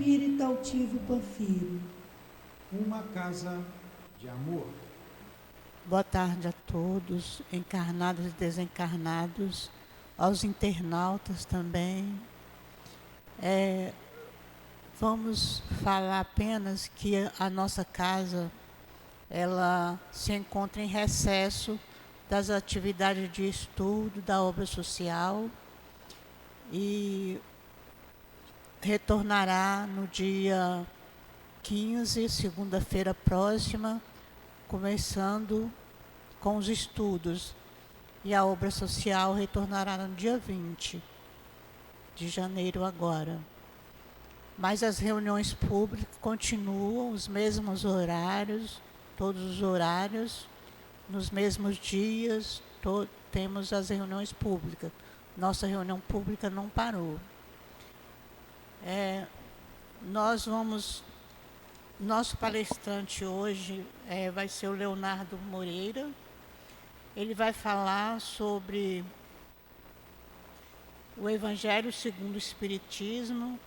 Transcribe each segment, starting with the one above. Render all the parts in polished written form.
espírito altivo Panfiro. Uma casa de amor. Boa tarde a todos, encarnados e desencarnados, aos internautas também. Vamos falar apenas que a nossa casa, ela se encontra em recesso das atividades de estudo da obra social e retornará no dia 15, segunda-feira próxima, começando com os estudos, e a obra social retornará no dia 20 de janeiro agora. Mas as reuniões públicas continuam, os mesmos horários, todos os horários, nos mesmos dias, temos as reuniões públicas. Nossa reunião pública não parou. Nosso palestrante hoje vai ser o Leonardo Moreira. Ele vai falar sobre o Evangelho segundo o Espiritismo,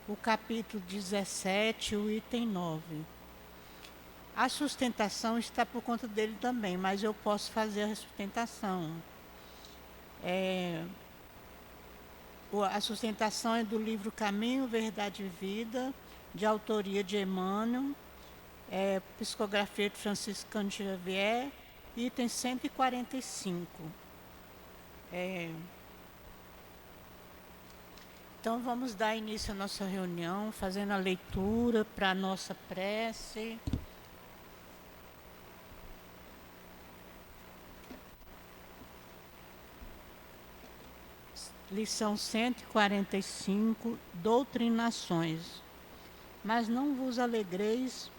o capítulo 17, o item 9. A sustentação está por conta dele também, mas eu posso fazer a sustentação. A sustentação é do livro Caminho, Verdade e Vida, de autoria de Emmanuel, psicografia de Franciscano Xavier, item 145. Então vamos dar início à nossa reunião, fazendo a leitura para a nossa prece. Lição 145, Doutrinações. Mas não vos alegreis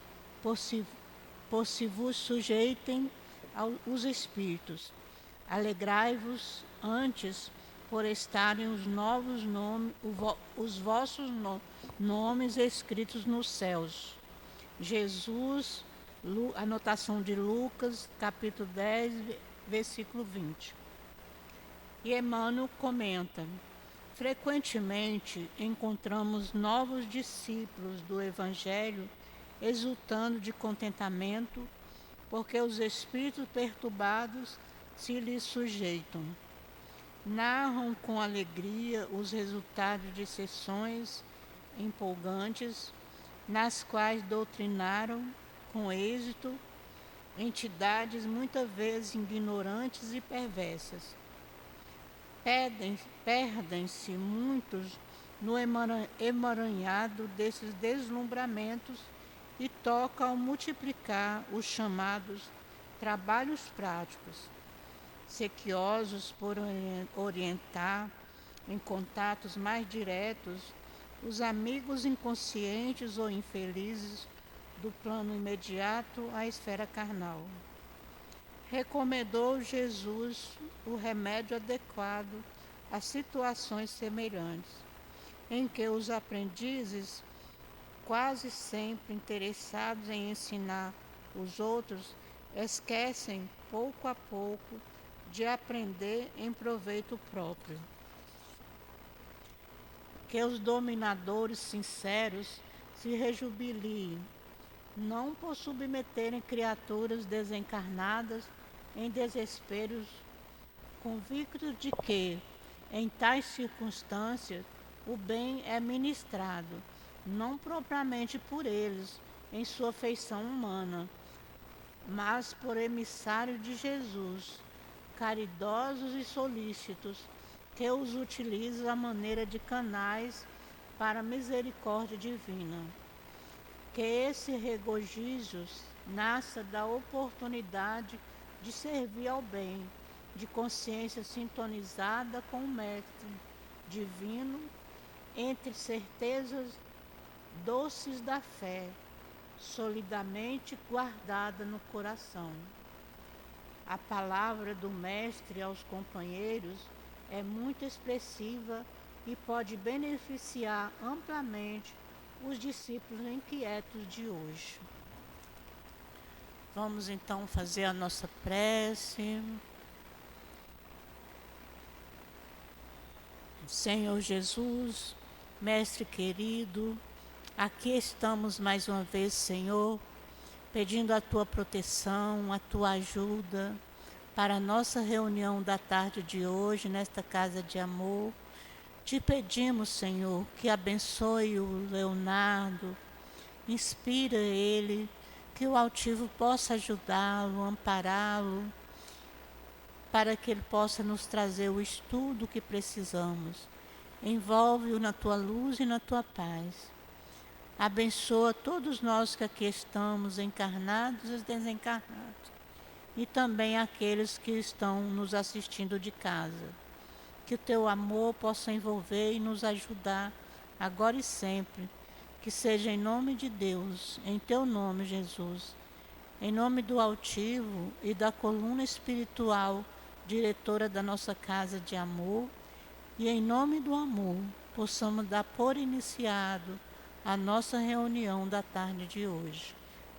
por se vos sujeitem aos espíritos. Alegrai-vos antes por estarem os vossos nomes escritos nos céus. Jesus, anotação de Lucas, capítulo 10, versículo 20. E Emmanuel comenta: frequentemente encontramos novos discípulos do Evangelho exultando de contentamento, porque os espíritos perturbados se lhes sujeitam. Narram com alegria os resultados de sessões empolgantes, nas quais doutrinaram com êxito entidades muitas vezes ignorantes e perversas. Perdem-se muitos no emaranhado desses deslumbramentos e tocam a multiplicar os chamados trabalhos práticos, sequiosos por orientar em contatos mais diretos os amigos inconscientes ou infelizes do plano imediato à esfera carnal. Recomendou Jesus o remédio adequado a situações semelhantes, em que os aprendizes, quase sempre interessados em ensinar os outros, esquecem pouco a pouco de aprender em proveito próprio. Que os dominadores sinceros se rejubiliem, não por submeterem criaturas desencarnadas em desesperos, convictos de que, em tais circunstâncias, o bem é ministrado, não propriamente por eles, em sua feição humana, mas por emissários de Jesus, caridosos e solícitos, que os utilizam à maneira de canais para a misericórdia divina. Que esse regozijo nasça da oportunidade de servir ao bem, de consciência sintonizada com o Mestre Divino, entre certezas doces da fé, solidamente guardada no coração. A palavra do Mestre aos companheiros é muito expressiva e pode beneficiar amplamente os discípulos inquietos de hoje. Vamos então fazer a nossa prece. Senhor Jesus, Mestre querido, Aqui estamos mais uma vez, Senhor, pedindo a Tua proteção, a Tua ajuda para a nossa reunião da tarde de hoje, nesta casa de amor. Te pedimos, Senhor, que abençoe o Leonardo, inspira ele, que o altivo possa ajudá-lo, ampará-lo, para que ele possa nos trazer o estudo que precisamos. Envolve-o na Tua luz e na Tua paz. Abençoa todos nós que aqui estamos, encarnados e desencarnados, e também aqueles que estão nos assistindo de casa. Que o Teu amor possa envolver e nos ajudar, agora e sempre. Que seja em nome de Deus, em Teu nome, Jesus, em nome do altivo e da coluna espiritual, diretora da nossa casa de amor, e em nome do amor, possamos dar por iniciado a nossa reunião da tarde de hoje.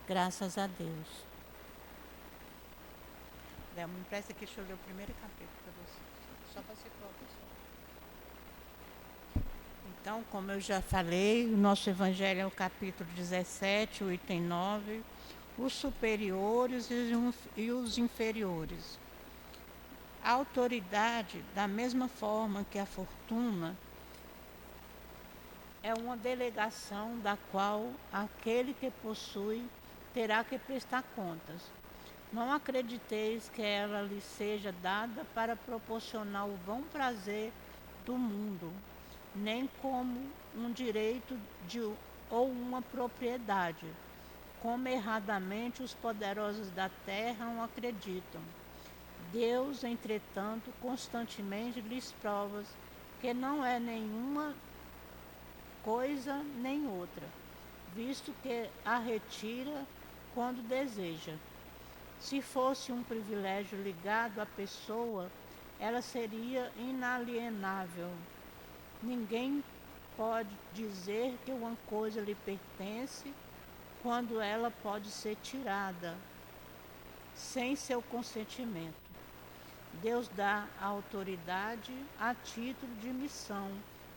Graças a Deus. Léo, me empresta aqui, deixa eu ler o primeiro capítulo para você, só para situar o pessoal. Então, como eu já falei, o nosso Evangelho é o capítulo 17, o item 9, os superiores e os inferiores. A autoridade, da mesma forma que a fortuna, é uma delegação da qual aquele que possui terá que prestar contas. Não acrediteis que ela lhe seja dada para proporcionar o vão prazer do mundo, nem como um direito ou uma propriedade, como erradamente os poderosos da terra o acreditam. Deus, entretanto, constantemente lhes prova que não é nenhuma coisa nem outra, visto que a retira quando deseja. Se fosse um privilégio ligado à pessoa, ela seria inalienável. Ninguém pode dizer que uma coisa lhe pertence quando ela pode ser tirada sem seu consentimento. Deus dá a autoridade a título de missão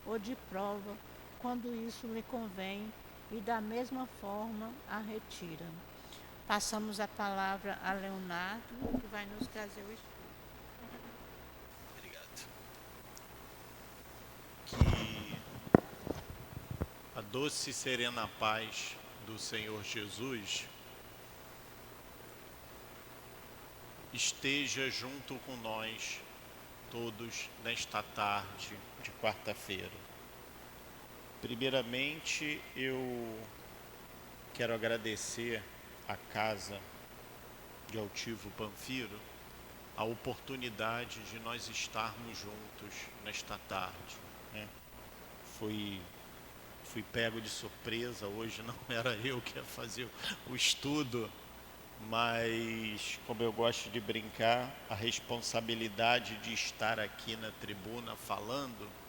ou de prova, quando isso lhe convém, e da mesma forma a retira. Passamos a palavra a Leonardo, que vai nos trazer o estudo. Obrigado. Que a doce e serena paz do Senhor Jesus esteja junto com nós todos nesta tarde de quarta-feira. Primeiramente, eu quero agradecer à Casa de Altivo Panfiro a oportunidade de nós estarmos juntos nesta tarde, né? Fui pego de surpresa, hoje não era eu que ia fazer o estudo, mas, como eu gosto de brincar, a responsabilidade de estar aqui na tribuna falando,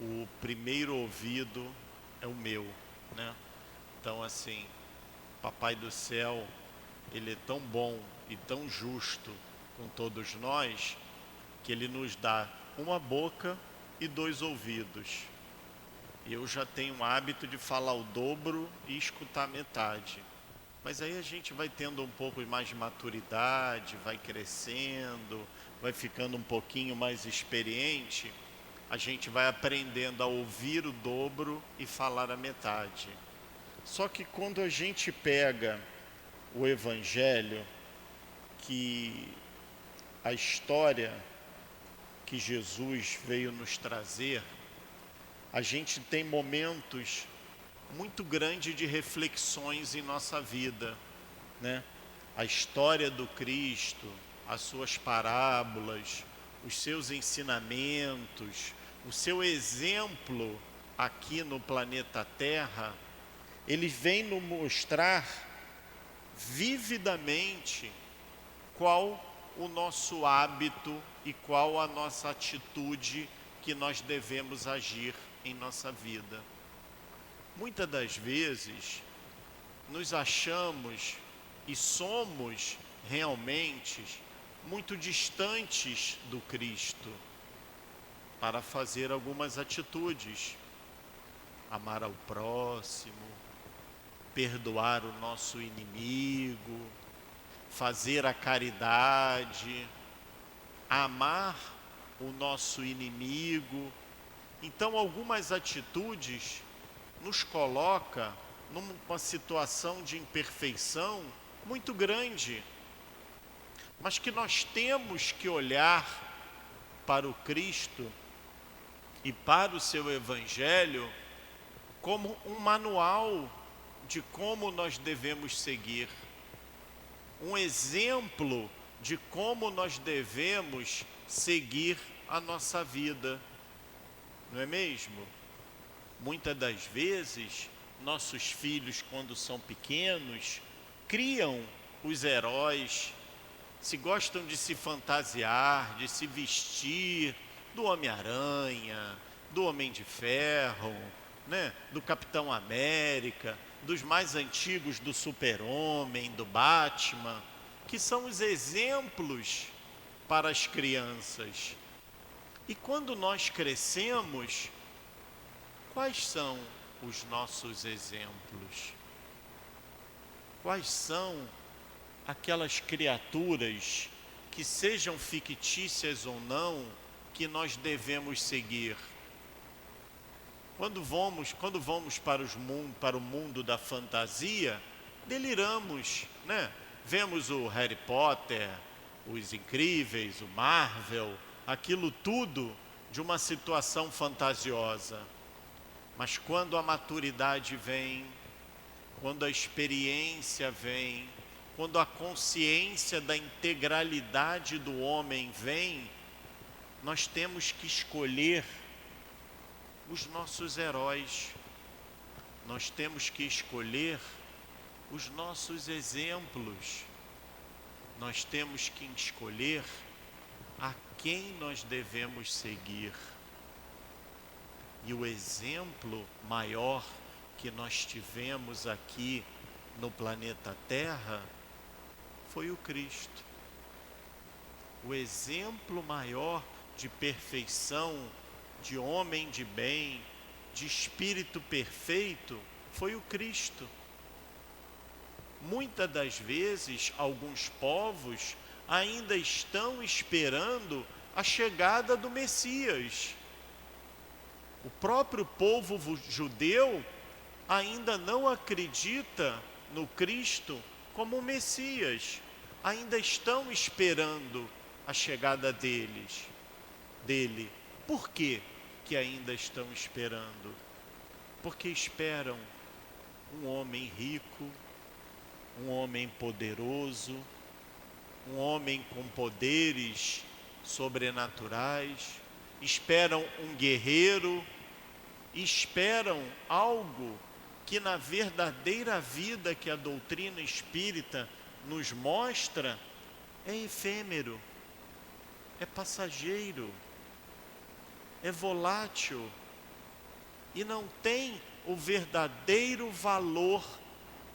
o primeiro ouvido é o meu, né? Então, assim, Papai do Céu, Ele é tão bom e tão justo com todos nós, que Ele nos dá uma boca e 2 ouvidos. E eu já tenho o hábito de falar o dobro e escutar metade. Mas aí a gente vai tendo um pouco mais de maturidade, vai crescendo, vai ficando um pouquinho mais experiente, a gente vai aprendendo a ouvir o dobro e falar a metade. Só que quando a gente pega o Evangelho, que a história que Jesus veio nos trazer, a gente tem momentos muito grandes de reflexões em nossa vida, né? A história do Cristo, as suas parábolas, os seus ensinamentos, o seu exemplo aqui no planeta Terra, ele vem nos mostrar vividamente qual o nosso hábito e qual a nossa atitude que nós devemos agir em nossa vida. Muitas das vezes nos achamos e somos realmente muito distantes do Cristo para fazer algumas atitudes. amar ao próximo, perdoar o nosso inimigo, fazer a caridade, amar o nosso inimigo. Então, algumas atitudes nos coloca numa situação de imperfeição muito grande, mas que nós temos que olhar para o Cristo e para o seu Evangelho como um manual de como nós devemos seguir, um exemplo de como nós devemos seguir a nossa vida, não é mesmo? Muitas das vezes, nossos filhos, quando são pequenos, criam os heróis, se gostam de se fantasiar, de se vestir do Homem-Aranha, do Homem de Ferro, né? Do Capitão América, dos mais antigos, do Super-Homem, do Batman, que são os exemplos para as crianças. E quando nós crescemos, quais são os nossos exemplos? Quais são aquelas criaturas, que sejam fictícias ou não, que nós devemos seguir? Quando vamos para o mundo da fantasia, deliramos, né? Vemos o Harry Potter, os Incríveis, o Marvel, aquilo tudo de uma situação fantasiosa. Mas quando a maturidade vem, quando a experiência vem, quando a consciência da integralidade do homem vem, nós temos que escolher os nossos heróis, nós temos que escolher os nossos exemplos, nós temos que escolher a quem nós devemos seguir. E o exemplo maior que nós tivemos aqui no planeta Terra foi o Cristo. O exemplo maior de perfeição, de homem de bem, de espírito perfeito, foi o Cristo. Muitas das vezes, alguns povos ainda estão esperando a chegada do Messias. O próprio povo judeu ainda não acredita no Cristo como Messias. Ainda estão esperando a chegada dele. Por quê que ainda estão esperando? Porque esperam um homem rico, um homem poderoso, um homem com poderes sobrenaturais, esperam um guerreiro, esperam algo que na verdadeira vida que a doutrina espírita nos mostra é efêmero, é passageiro, é volátil e não tem o verdadeiro valor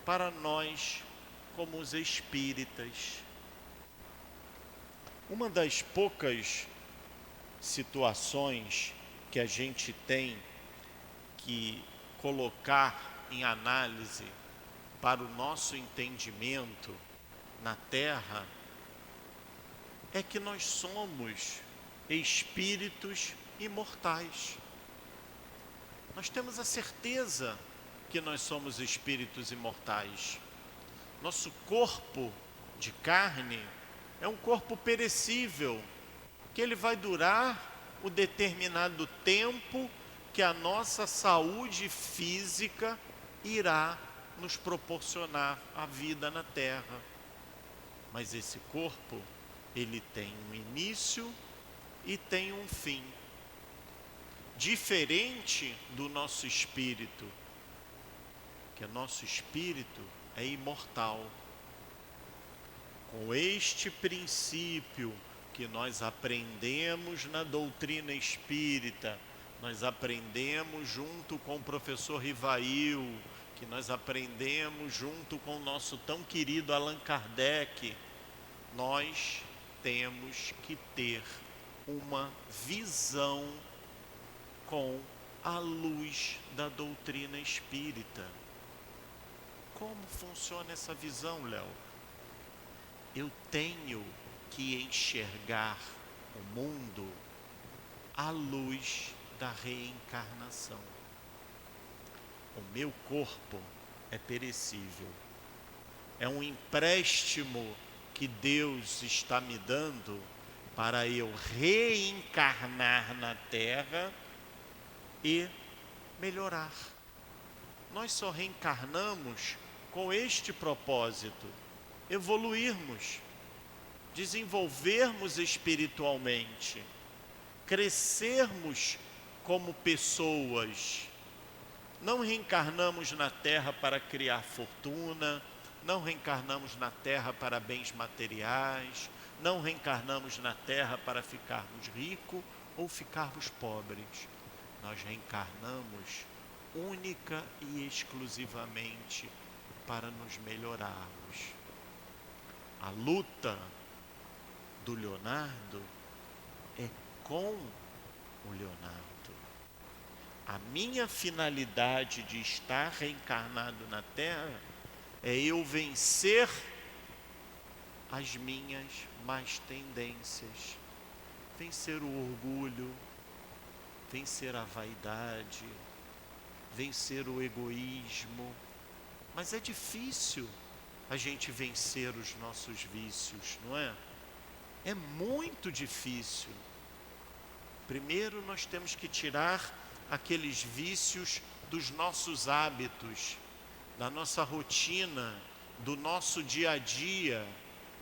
para nós como os espíritas. Uma das poucas situações que a gente tem que colocar em análise para o nosso entendimento na Terra é que nós somos espíritos imortais. Nós temos a certeza que nós somos espíritos imortais. Nosso corpo de carne é um corpo perecível, que ele vai durar o determinado tempo que a nossa saúde física irá nos proporcionar a vida na Terra. Mas esse corpo, ele tem um início e tem um fim. Diferente do nosso espírito, que o nosso espírito é imortal. Com este princípio que nós aprendemos na doutrina espírita, nós aprendemos junto com o professor Rivail, que nós aprendemos junto com o nosso tão querido Allan Kardec, nós temos que ter uma visão com à luz da doutrina espírita. Como funciona essa visão, Léo? Eu tenho que enxergar o mundo à luz da reencarnação. O meu corpo é perecível. É um empréstimo que Deus está me dando para eu reencarnar na Terra e melhorar. Nós só reencarnamos com este propósito: evoluirmos, desenvolvermos espiritualmente, crescermos como pessoas. Não reencarnamos na Terra para criar fortuna, não reencarnamos na Terra para bens materiais, não reencarnamos na Terra para ficarmos ricos ou ficarmos pobres. Nós reencarnamos única e exclusivamente para nos melhorarmos. A luta do Leonardo é com o Leonardo. A minha finalidade de estar reencarnado na Terra é eu vencer as minhas más tendências, vencer o orgulho, vencer a vaidade, vencer o egoísmo. Mas é difícil a gente vencer os nossos vícios, não é? É muito difícil. Primeiro nós temos que tirar aqueles vícios dos nossos hábitos, da nossa rotina, do nosso dia a dia,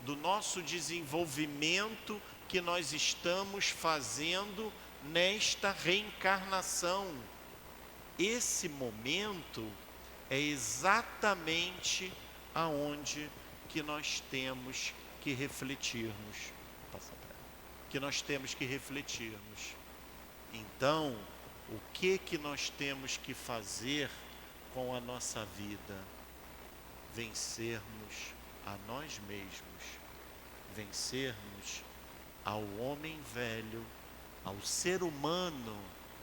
do nosso desenvolvimento que nós estamos fazendo nesta reencarnação. Esse momento é exatamente aonde que nós temos que refletirmos. Então, o que nós temos que fazer com a nossa vida? Vencermos a nós mesmos, vencermos ao homem velho, ao ser humano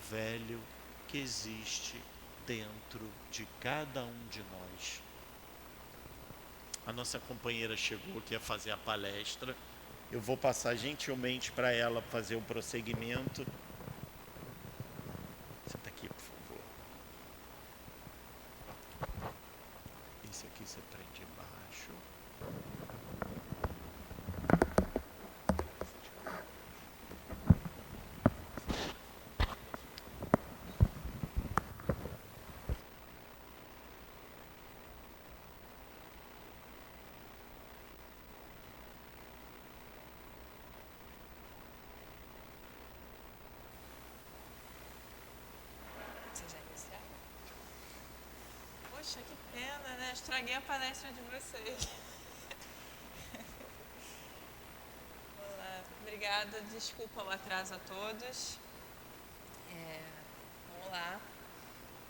velho que existe dentro de cada um de nós. A nossa companheira chegou aqui a fazer a palestra. Eu vou passar gentilmente para ela fazer o prosseguimento. Senta aqui, por favor. Esse aqui você prende embaixo. Vocês já iniciaram? Poxa, que pena, né? Estraguei a palestra de vocês. Olá, obrigada, desculpa o atraso a todos. Vamos lá.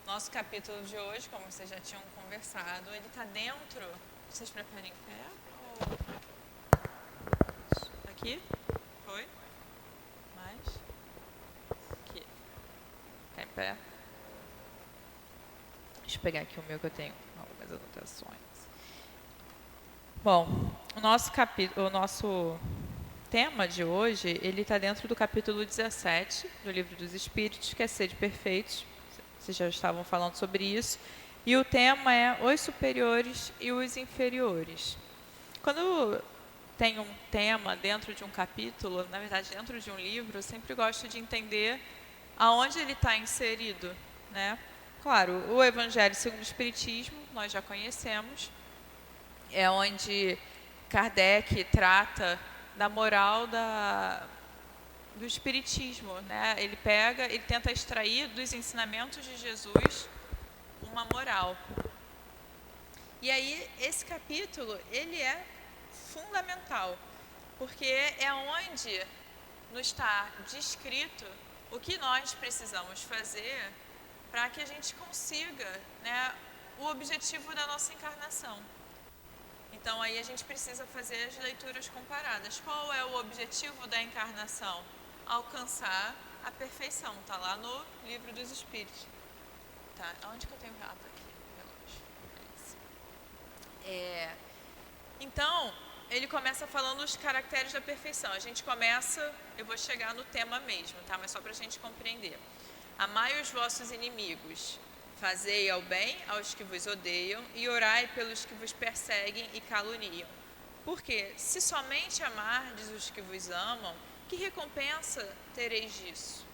Nosso capítulo de hoje, como vocês já tinham conversado, ele está dentro. Vocês preferem em pé? Ou... Aqui? Foi? Mais? Aqui. Ficar em pé. Deixa eu pegar aqui o meu que eu tenho algumas anotações. Bom, o nosso tema de hoje, ele está dentro do capítulo 17 do Livro dos Espíritos, que é Sede Perfeitos. Vocês já estavam falando sobre isso. E o tema é os superiores e os inferiores. Quando tem um tema dentro de um capítulo, na verdade dentro de um livro, eu sempre gosto de entender aonde ele está inserido, né? Claro, o Evangelho segundo o Espiritismo, nós já conhecemos, é onde Kardec trata da moral do Espiritismo, né? Ele tenta extrair dos ensinamentos de Jesus uma moral. E aí, esse capítulo, ele é fundamental, porque é onde nos está descrito o que nós precisamos fazer para que a gente consiga, né, o objetivo da nossa encarnação. Então, aí a gente precisa fazer as leituras comparadas. Qual é o objetivo da encarnação? Alcançar a perfeição. Está lá no Livro dos Espíritos. Tá, onde que eu tenho o rato aqui? Então, ele começa falando os caracteres da perfeição. A gente começa, eu vou chegar no tema mesmo, tá? Mas só para a gente compreender. Amai os vossos inimigos, fazei ao bem aos que vos odeiam e orai pelos que vos perseguem e caluniam. Porque se somente amardes os que vos amam, que recompensa tereis disso?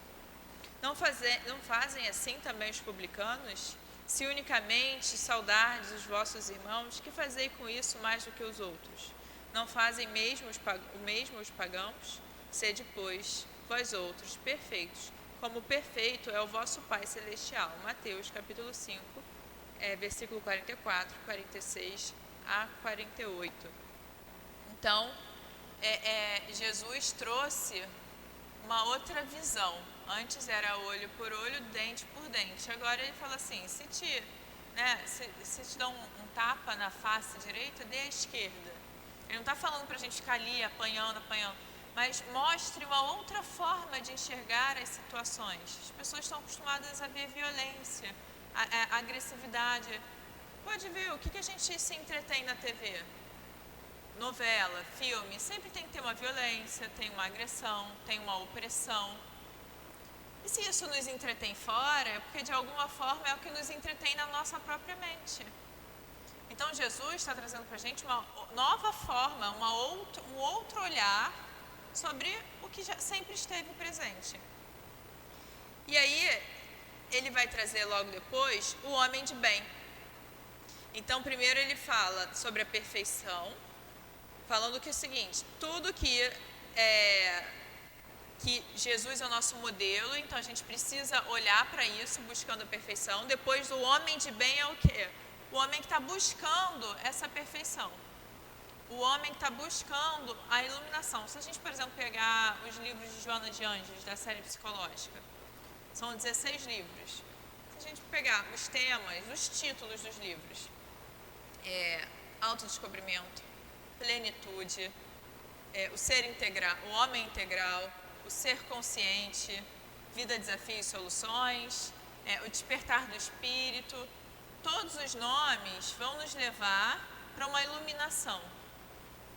Não fazem assim também os publicanos? Se unicamente saudardes os vossos irmãos, que fazei com isso mais do que os outros? Não fazem o mesmo os pagãos? Sede, pois, vós outros, perfeitos, como perfeito é o vosso Pai Celestial. Mateus, capítulo 5, versículo 44, 46 a 48. Então, Jesus trouxe uma outra visão. Antes era olho por olho, dente por dente. Agora ele fala assim, se te dão um tapa na face direita, dê à esquerda. Ele não está falando para a gente ficar ali apanhando, mas mostre uma outra forma de enxergar as situações. As pessoas estão acostumadas a ver violência, a agressividade. Pode ver, o que a gente se entretém na TV? Novela, filme, sempre tem que ter uma violência, tem uma agressão, tem uma opressão. E se isso nos entretém fora, é porque de alguma forma é o que nos entretém na nossa própria mente. Então Jesus está trazendo para a gente uma nova forma, um outro olhar sobre o que já sempre esteve presente. E aí ele vai trazer logo depois o homem de bem. Então primeiro ele fala sobre a perfeição, falando que é o seguinte, tudo que Jesus é o nosso modelo, então a gente precisa olhar para isso, buscando a perfeição. Depois, o homem de bem é o quê? O homem que está buscando essa perfeição. O homem que está buscando a iluminação. Se a gente, por exemplo, pegar os livros de Joana de Ângeles, da série psicológica, são 16 livros. Se a gente pegar os temas, os títulos dos livros, autodescobrimento, plenitude, o ser integral, o homem integral, o ser consciente, vida, desafios e soluções, o despertar do espírito, todos os nomes vão nos levar para uma iluminação,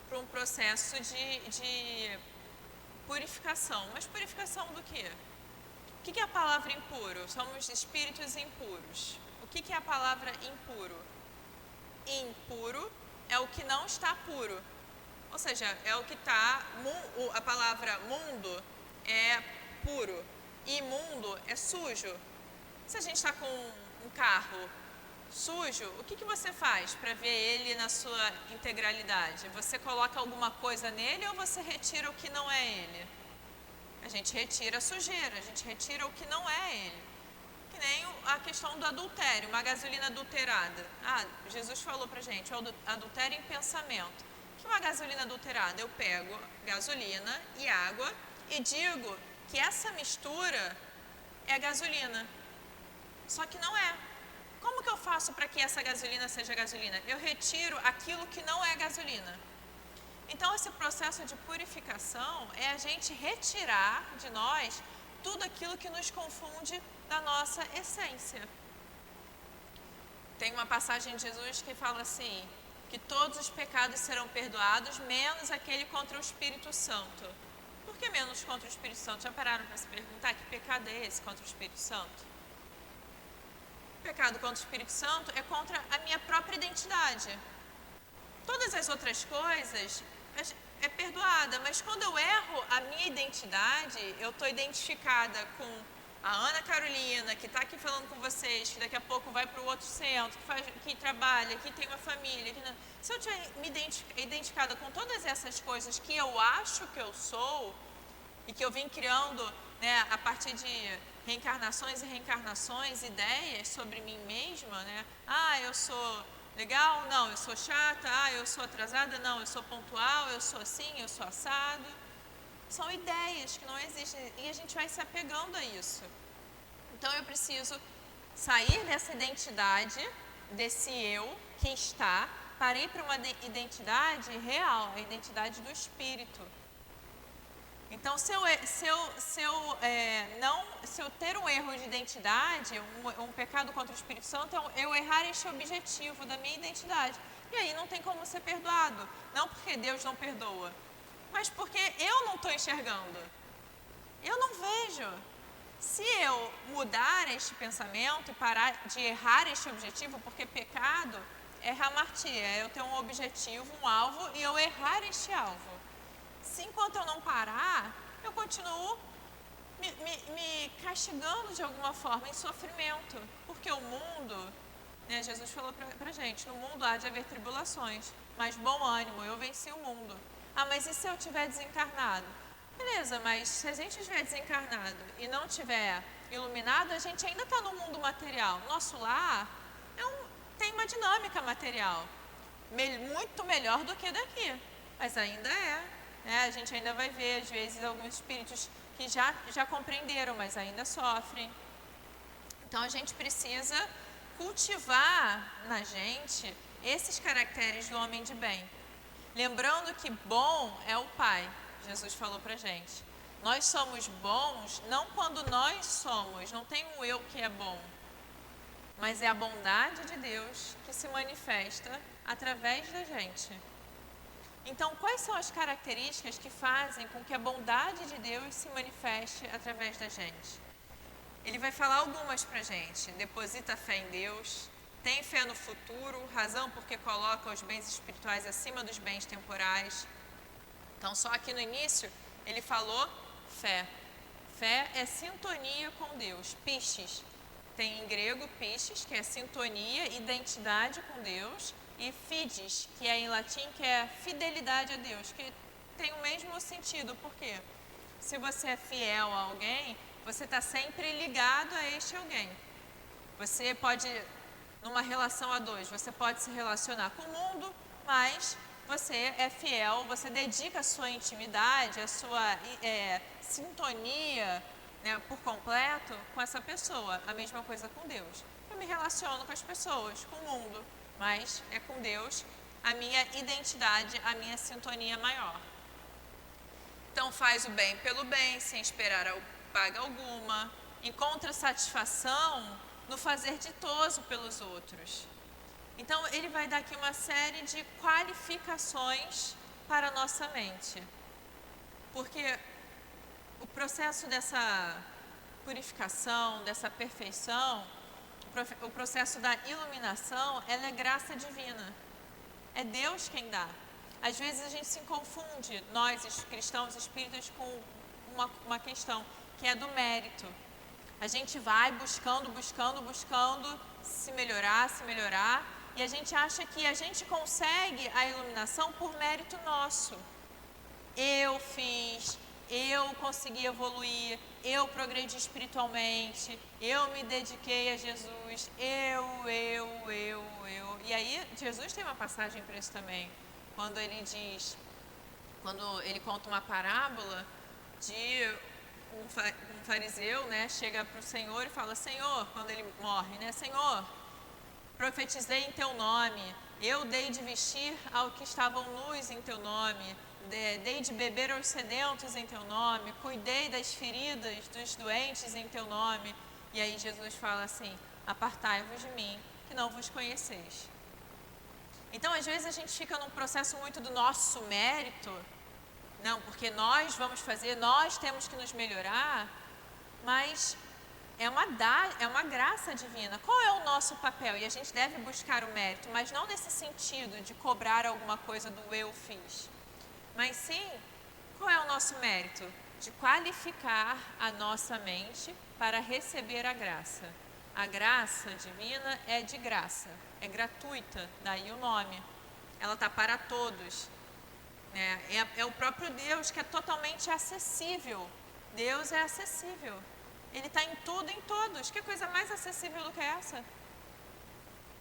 para um processo de purificação. Mas purificação do quê? O que é a palavra impuro? Somos espíritos impuros. O que é a palavra impuro? Impuro é o que não está puro. Ou seja, é o que está... A palavra mundo é puro. Imundo é sujo. Se a gente está com um carro sujo, o que você faz para ver ele na sua integralidade? Você coloca alguma coisa nele ou você retira o que não é ele? A gente retira a sujeira, a gente retira o que não é ele. Que nem a questão do adultério, uma gasolina adulterada. Jesus falou pra gente, o adultério em pensamento. O que é uma gasolina adulterada? Eu pego gasolina e água e digo que essa mistura é gasolina. Só que não é. Como que eu faço para que essa gasolina seja gasolina? Eu retiro aquilo que não é gasolina. Então, esse processo de purificação é a gente retirar de nós tudo aquilo que nos confunde da nossa essência. Tem uma passagem de Jesus que fala assim, que todos os pecados serão perdoados, menos aquele contra o Espírito Santo. Por que menos contra o Espírito Santo? Já pararam para se perguntar que pecado é esse contra o Espírito Santo? O pecado contra o Espírito Santo é contra a minha própria identidade. Todas as outras coisas é perdoada, mas quando eu erro a minha identidade, eu estou identificada com a Ana Carolina, que está aqui falando com vocês, que daqui a pouco vai para o outro centro, que trabalha, que tem uma família. Se eu estiver me identificada com todas essas coisas que eu acho que eu sou, e que eu vim criando, né, a partir de reencarnações e reencarnações, ideias sobre mim mesma, né? Eu sou legal? Não, eu sou chata. Eu sou atrasada? Não, eu sou pontual, eu sou assim, eu sou assado. São ideias que não existem e a gente vai se apegando a isso. Então eu preciso sair dessa identidade, desse eu que está, para ir para uma identidade real, a identidade do espírito. Então, se eu ter um erro de identidade, um pecado contra o Espírito Santo, eu errar este objetivo da minha identidade. E aí não tem como ser perdoado. Não porque Deus não perdoa, mas porque eu não estou enxergando. Eu não vejo. Se eu mudar este pensamento e parar de errar este objetivo, porque pecado é hamartia, é eu ter um objetivo, um alvo, e eu errar este alvo. Se enquanto eu não parar, eu continuo me castigando de alguma forma em sofrimento. Porque o mundo, né, Jesus falou pra gente, no mundo há de haver tribulações, mas bom ânimo, eu venci o mundo. Ah, mas e se eu tiver desencarnado? Beleza, mas se a gente estiver desencarnado e não tiver iluminado, a gente ainda está no mundo material. Nosso lar tem uma dinâmica material, muito melhor do que daqui, mas ainda é. A gente ainda vai ver, às vezes, alguns espíritos que já compreenderam, mas ainda sofrem. Então, a gente precisa cultivar na gente esses caracteres do homem de bem. Lembrando que bom é o Pai, Jesus falou pra gente. Nós somos bons não quando nós somos, não tem um eu que é bom, mas é a bondade de Deus que se manifesta através da gente. Então, quais são as características que fazem com que a bondade de Deus se manifeste através da gente? Ele vai falar algumas pra gente. Deposita fé em Deus, tem fé no futuro, razão porque coloca os bens espirituais acima dos bens temporais. Então, só aqui no início, ele falou fé. Fé é sintonia com Deus. Pistes, tem em grego pistes, que é sintonia, identidade com Deus. E fides, que é em latim, que é fidelidade a Deus, que tem o mesmo sentido, porque se você é fiel a alguém, você está sempre ligado a este alguém. Você pode, numa relação a dois, você pode se relacionar com o mundo, mas você é fiel, você dedica a sua intimidade, a sua sintonia, né, por completo com essa pessoa. A mesma coisa com Deus. Eu me relaciono com as pessoas, com o mundo, mas é com Deus a minha identidade, a minha sintonia maior. Então faz o bem pelo bem, sem esperar paga alguma. Encontra satisfação no fazer ditoso pelos outros. Então ele vai dar aqui uma série de qualificações para a nossa mente. Porque o processo dessa purificação, dessa perfeição, o processo da iluminação, ela é graça divina. É Deus quem dá. Às vezes a gente se confunde, nós cristãos espíritas, com uma questão que é do mérito. A gente vai buscando se melhorar, e a gente acha que a gente consegue a iluminação por mérito nosso. Eu fiz, eu consegui evoluir, eu progredi espiritualmente, eu me dediquei a Jesus, eu. E aí, Jesus tem uma passagem para isso também, quando ele conta uma parábola de um fariseu, né, chega para o Senhor e fala, Senhor, quando ele morre, né, Senhor, profetizei em teu nome, eu dei de vestir ao que estavam nus em teu nome, dei de beber aos sedentos em teu nome, cuidei das feridas dos doentes em teu nome. E aí Jesus fala assim, apartai-vos de mim, que não vos conheceis. Então, às vezes a gente fica num processo muito do nosso mérito, não, porque nós vamos fazer, nós temos que nos melhorar, mas é uma graça divina. Qual é o nosso papel? E a gente deve buscar o mérito, mas não nesse sentido de cobrar alguma coisa do eu fiz. Mas sim, qual é o nosso mérito? De qualificar a nossa mente para receber a graça. A graça divina é de graça, é gratuita, daí o nome. Ela está para todos. É o próprio Deus que é totalmente acessível. Deus é acessível. Ele está em tudo e em todos. Que coisa mais acessível do que essa?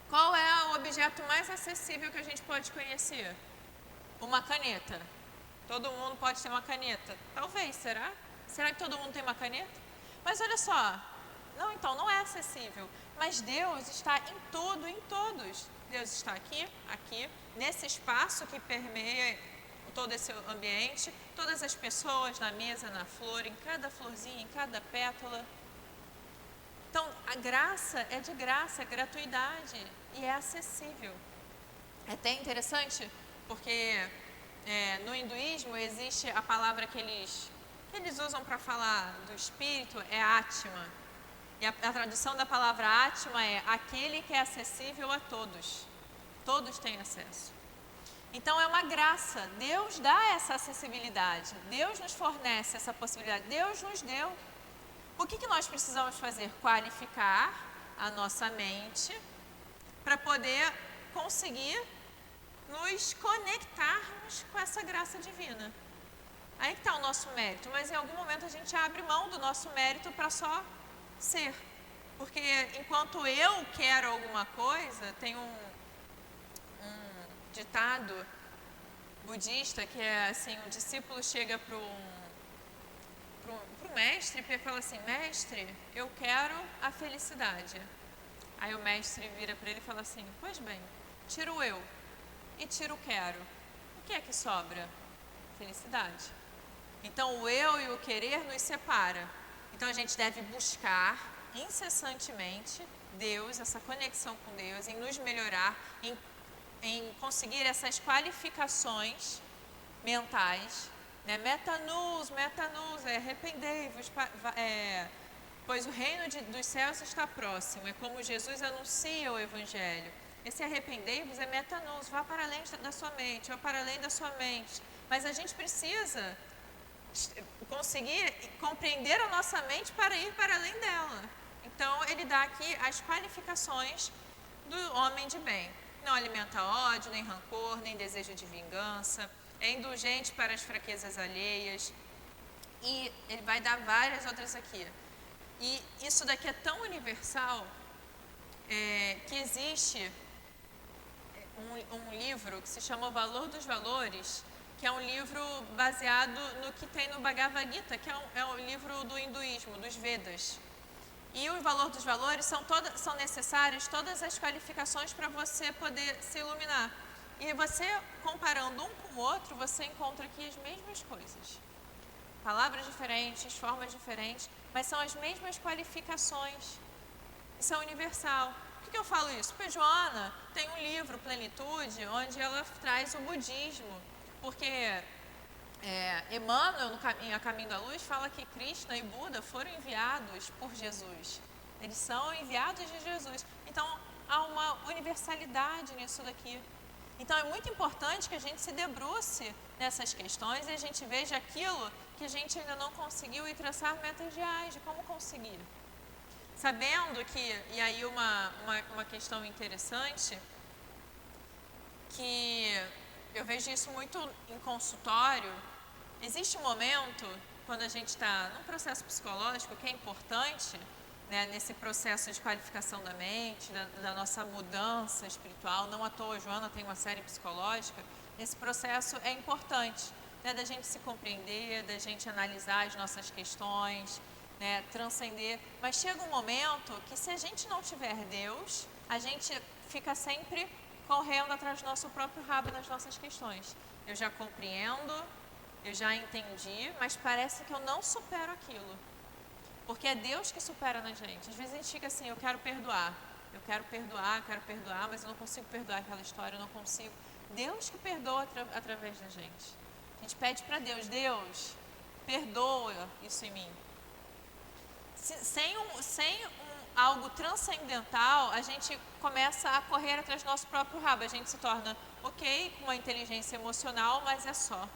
Qual é o objeto mais acessível que a gente pode conhecer? Uma caneta. Todo mundo pode ter uma caneta. Talvez, será? Será que todo mundo tem uma caneta? Mas olha só, então não é acessível. Mas Deus está em tudo, em todos. Deus está aqui, nesse espaço que permeia todo esse ambiente, todas as pessoas na mesa, na flor, em cada florzinha, em cada pétala. Então, a graça é de graça, é gratuidade e é acessível. É até interessante, porque no hinduísmo existe a palavra que eles usam para falar do espírito, é Atma. E a tradução da palavra Atma é aquele que é acessível a todos. Todos têm acesso. Então é uma graça, Deus dá essa acessibilidade, Deus nos fornece essa possibilidade, Deus nos deu. O que nós precisamos fazer? Qualificar a nossa mente para poder conseguir nos conectarmos com essa graça divina. Aí que está o nosso mérito, mas em algum momento a gente abre mão do nosso mérito para só ser. Porque enquanto eu quero alguma coisa, tem um ditado budista que é assim, o discípulo chega para o mestre e fala assim, mestre, eu quero a felicidade. Aí o mestre vira para ele e fala assim, pois bem, tira o eu e tira o quero. O que é que sobra? Felicidade. Então o eu e o querer nos separa. Então a gente deve buscar incessantemente Deus, essa conexão com Deus, em nos melhorar, em conseguir essas qualificações mentais, né? Metanus, arrependei-vos, pois o reino dos céus está próximo, é como Jesus anuncia o Evangelho. Esse arrependei-vos é metanus, vá para além da sua mente, vá para além da sua mente. Mas a gente precisa conseguir compreender a nossa mente para ir para além dela. Então, ele dá aqui as qualificações do homem de bem. Não alimenta ódio, nem rancor, nem desejo de vingança, é indulgente para as fraquezas alheias. E ele vai dar várias outras aqui. E isso daqui é tão universal que existe um livro que se chama O Valor dos Valores, que é um livro baseado no que tem no Bhagavad Gita, que é um livro do hinduísmo, dos Vedas. E o Valor dos Valores são necessárias todas as qualificações para você poder se iluminar. E você, comparando um com o outro, você encontra aqui as mesmas coisas. Palavras diferentes, formas diferentes, mas são as mesmas qualificações. Isso é universal. Por que eu falo isso? Porque Joana tem um livro, Plenitude, onde ela traz o budismo. Porque Emmanuel, em A Caminho da Luz, fala que Krishna e Buda foram enviados por Jesus. Eles são enviados de Jesus. Então, há uma universalidade nisso daqui. Então, é muito importante que a gente se debruce nessas questões e a gente veja aquilo que a gente ainda não conseguiu e traçar metas reais de como conseguir. Sabendo que, e aí uma questão interessante, que eu vejo isso muito em consultório, existe um momento, quando a gente está num processo psicológico, que é importante, né, nesse processo de qualificação da mente, da nossa mudança espiritual. Não à toa, Joana tem uma série psicológica. Esse processo é importante, né, da gente se compreender, da gente analisar as nossas questões, né, transcender. Mas chega um momento que, se a gente não tiver Deus, a gente fica sempre correndo atrás do nosso próprio rabo nas nossas questões. Eu já compreendo, eu já entendi, mas parece que eu não supero aquilo. Porque é Deus que supera na gente. Às vezes a gente fica assim, eu quero perdoar, mas eu não consigo perdoar aquela história, eu não consigo. Deus que perdoa através da gente. A gente pede para Deus, Deus, perdoa isso em mim. Sem algo transcendental, a gente começa a correr atrás do nosso próprio rabo. A gente se torna ok com uma inteligência emocional, mas é só.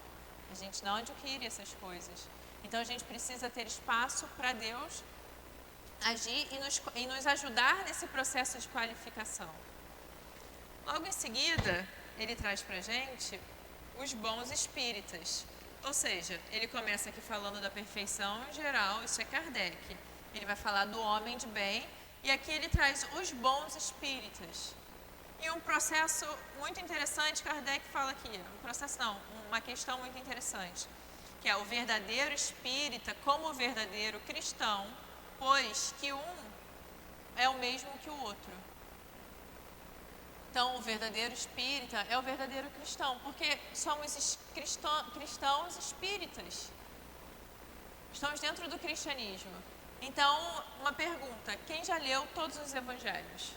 A gente não adquire essas coisas. Então, a gente precisa ter espaço para Deus agir e nos ajudar nesse processo de qualificação. Logo em seguida, ele traz para a gente os bons espíritas. Ou seja, ele começa aqui falando da perfeição em geral, isso é Kardec. Ele vai falar do homem de bem, e aqui ele traz os bons espíritas. E um processo muito interessante, Kardec fala aqui, uma questão muito interessante, que é o verdadeiro espírita como o verdadeiro cristão, pois que um é o mesmo que o outro. Então, o verdadeiro espírita é o verdadeiro cristão, porque somos cristãos espíritas. Estamos dentro do cristianismo. Então, uma pergunta: quem já leu todos os evangelhos?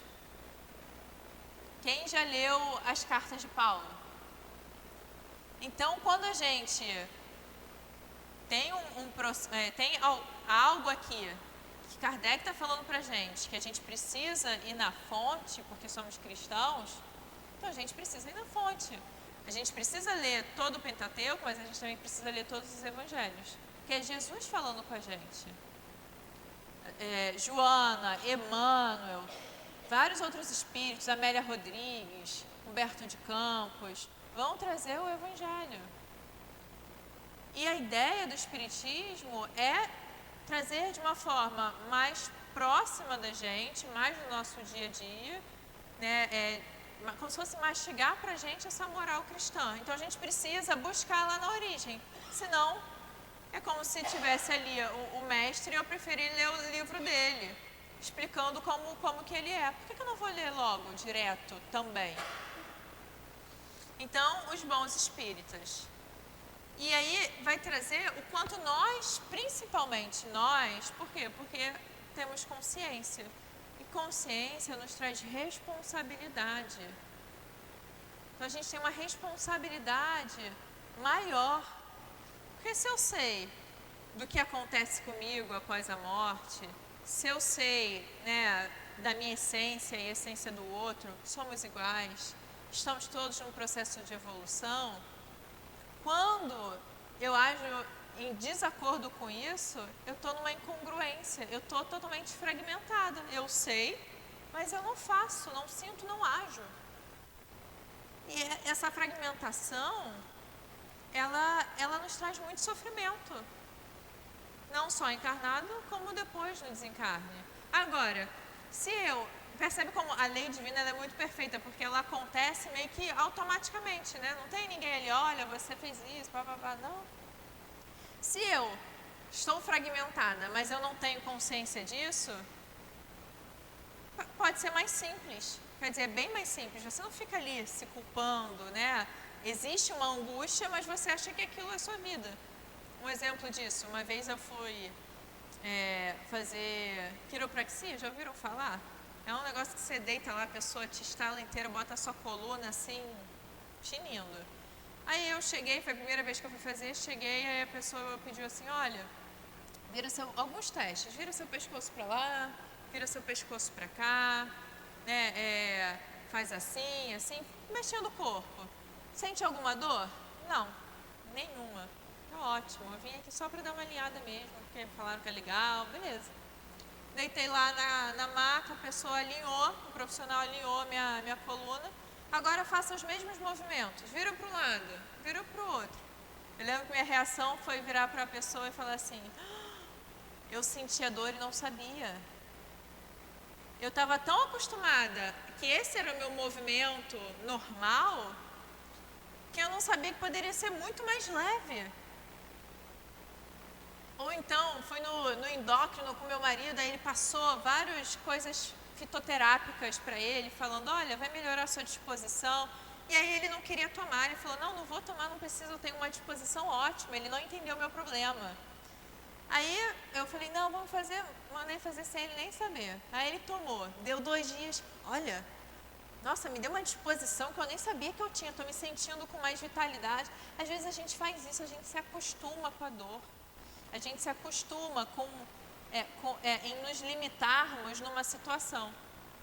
Quem já leu as cartas de Paulo? Então, quando a gente tem tem algo aqui que Kardec está falando para a gente, que a gente precisa ir na fonte, porque somos cristãos, então a gente precisa ir na fonte. A gente precisa ler todo o Pentateuco, mas a gente também precisa ler todos os evangelhos, que é Jesus falando com a gente. Joana, Emmanuel, vários outros espíritos, Amélia Rodrigues, Humberto de Campos, vão trazer o evangelho. E a ideia do espiritismo é trazer de uma forma mais próxima da gente, mais no nosso dia a dia, né? Como se fosse mastigar para a gente essa moral cristã. Então a gente precisa buscar lá na origem, senão é como se tivesse ali o mestre e eu preferi ler o livro dele, explicando como que ele é. Por que eu não vou ler logo, direto, também? Então, os bons espíritas. E aí vai trazer o quanto nós, principalmente nós, por quê? Porque temos consciência. E consciência nos traz responsabilidade. Então a gente tem uma responsabilidade maior. Porque se eu sei do que acontece comigo após a morte, se eu sei, né, da minha essência e a essência do outro, somos iguais, estamos todos num processo de evolução, quando eu ajo em desacordo com isso, eu estou numa incongruência, eu estou totalmente fragmentada. Eu sei, mas eu não faço, não sinto, não ajo. E essa fragmentação, ela nos traz muito sofrimento. Não só encarnado, como depois no desencarne. Agora, percebe como a lei divina ela é muito perfeita, porque ela acontece meio que automaticamente, né? Não tem ninguém ali, olha, você fez isso, blá, não. Se eu estou fragmentada, mas eu não tenho consciência disso, pode ser mais simples. Quer dizer, é bem mais simples. Você não fica ali se culpando, né? Existe uma angústia, mas você acha que aquilo é sua vida. Um exemplo disso, uma vez eu fui fazer quiropraxia, já ouviram falar? É um negócio que você deita lá, a pessoa te estala inteira, bota a sua coluna assim, tinindo. Aí eu cheguei, foi a primeira vez que eu fui fazer, cheguei, aí a pessoa pediu assim, olha, alguns testes, vira seu pescoço para lá, vira seu pescoço para cá, né, faz assim, assim, mexendo o corpo. Sente alguma dor? Não, nenhuma. Tá ótimo, eu vim aqui só para dar uma alinhada mesmo, porque falaram que é legal, beleza. Deitei lá na maca, a pessoa alinhou, o profissional alinhou minha coluna. Agora faça os mesmos movimentos, vira para um lado, vira para o outro. Eu lembro que minha reação foi virar para a pessoa e falar assim, eu sentia dor e não sabia. Eu estava tão acostumada que esse era o meu movimento normal, que eu não sabia que poderia ser muito mais leve. Ou então, fui no endócrino com meu marido, aí ele passou várias coisas fitoterápicas para ele, falando, olha, vai melhorar a sua disposição. E aí ele não queria tomar, ele falou, não vou tomar, não preciso, eu tenho uma disposição ótima. Ele não entendeu o meu problema. Aí eu falei, não, mandei fazer sem ele nem saber. Aí ele tomou, deu 2 dias, olha, nossa, me deu uma disposição que eu nem sabia que eu tinha, estou me sentindo com mais vitalidade. Às vezes a gente faz isso, a gente se acostuma com a dor. A gente se acostuma em nos limitarmos numa situação.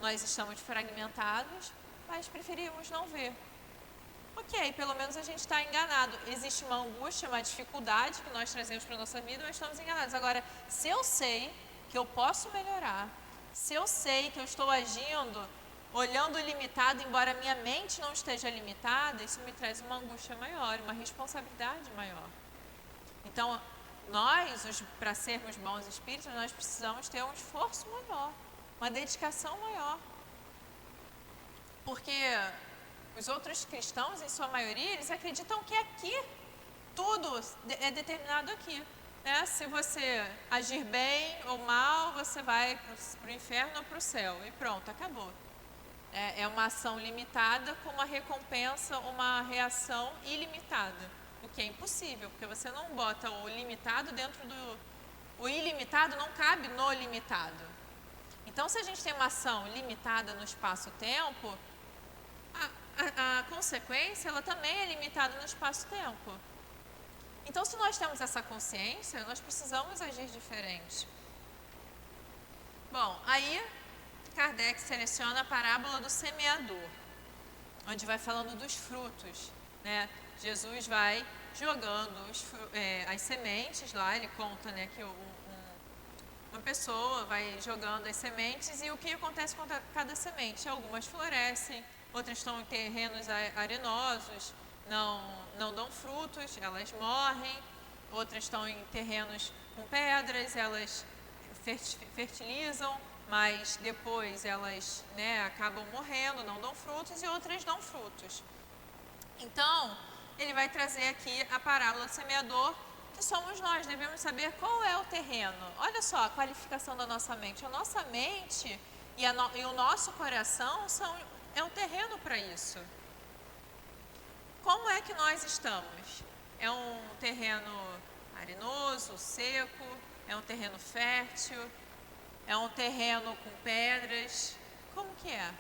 Nós estamos fragmentados, mas preferimos não ver. Ok, pelo menos a gente está enganado. Existe uma angústia, uma dificuldade que nós trazemos para a nossa vida, mas estamos enganados. Agora, se eu sei que eu posso melhorar, se eu sei que eu estou agindo, olhando limitado, embora minha mente não esteja limitada, isso me traz uma angústia maior, uma responsabilidade maior. Então, nós, para sermos bons espíritos, nós precisamos ter um esforço maior, uma dedicação maior. Porque os outros cristãos, em sua maioria, eles acreditam que aqui, tudo é determinado aqui. Né? Se você agir bem ou mal, você vai para o inferno ou para o céu. E pronto, acabou. É uma ação limitada com uma recompensa, uma reação ilimitada. O que é impossível, porque você não bota o limitado dentro do... O ilimitado não cabe no limitado. Então, se a gente tem uma ação limitada no espaço-tempo, a consequência ela também é limitada no espaço-tempo. Então, se nós temos essa consciência, nós precisamos agir diferente. Bom, aí Kardec seleciona a parábola do semeador, onde vai falando dos frutos, né? Jesus vai jogando as sementes lá, ele conta, né, que uma pessoa vai jogando as sementes e o que acontece com cada semente? Algumas florescem, outras estão em terrenos arenosos, não dão frutos, elas morrem, outras estão em terrenos com pedras, elas fertilizam, mas depois elas, né, acabam morrendo, não dão frutos, e outras dão frutos. Então, ele vai trazer aqui a parábola do semeador, que somos nós, devemos saber qual é o terreno. Olha só a qualificação da nossa mente. A nossa mente e o nosso coração é um terreno para isso. Como é que nós estamos? É um terreno arenoso, seco? É um terreno fértil? É um terreno com pedras? Como que é?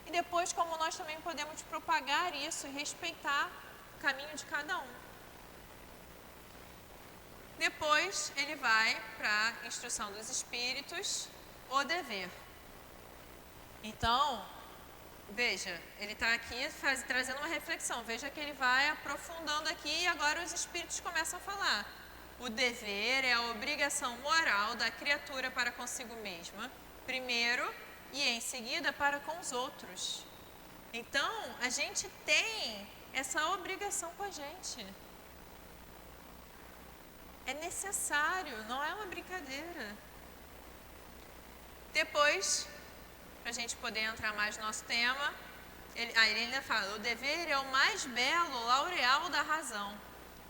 E depois, como nós também podemos propagar isso e respeitar o caminho de cada um. Depois, ele vai para a instrução dos espíritos, o dever. Então, veja, ele está aqui trazendo uma reflexão. Veja que ele vai aprofundando aqui e agora os espíritos começam a falar. O dever é a obrigação moral da criatura para consigo mesma, primeiro, e em seguida para com os outros. Então, a gente tem essa obrigação com a gente. É necessário, não é uma brincadeira. Depois, para a gente poder entrar mais no nosso tema, ele ainda fala, o dever é o mais belo laureal da razão.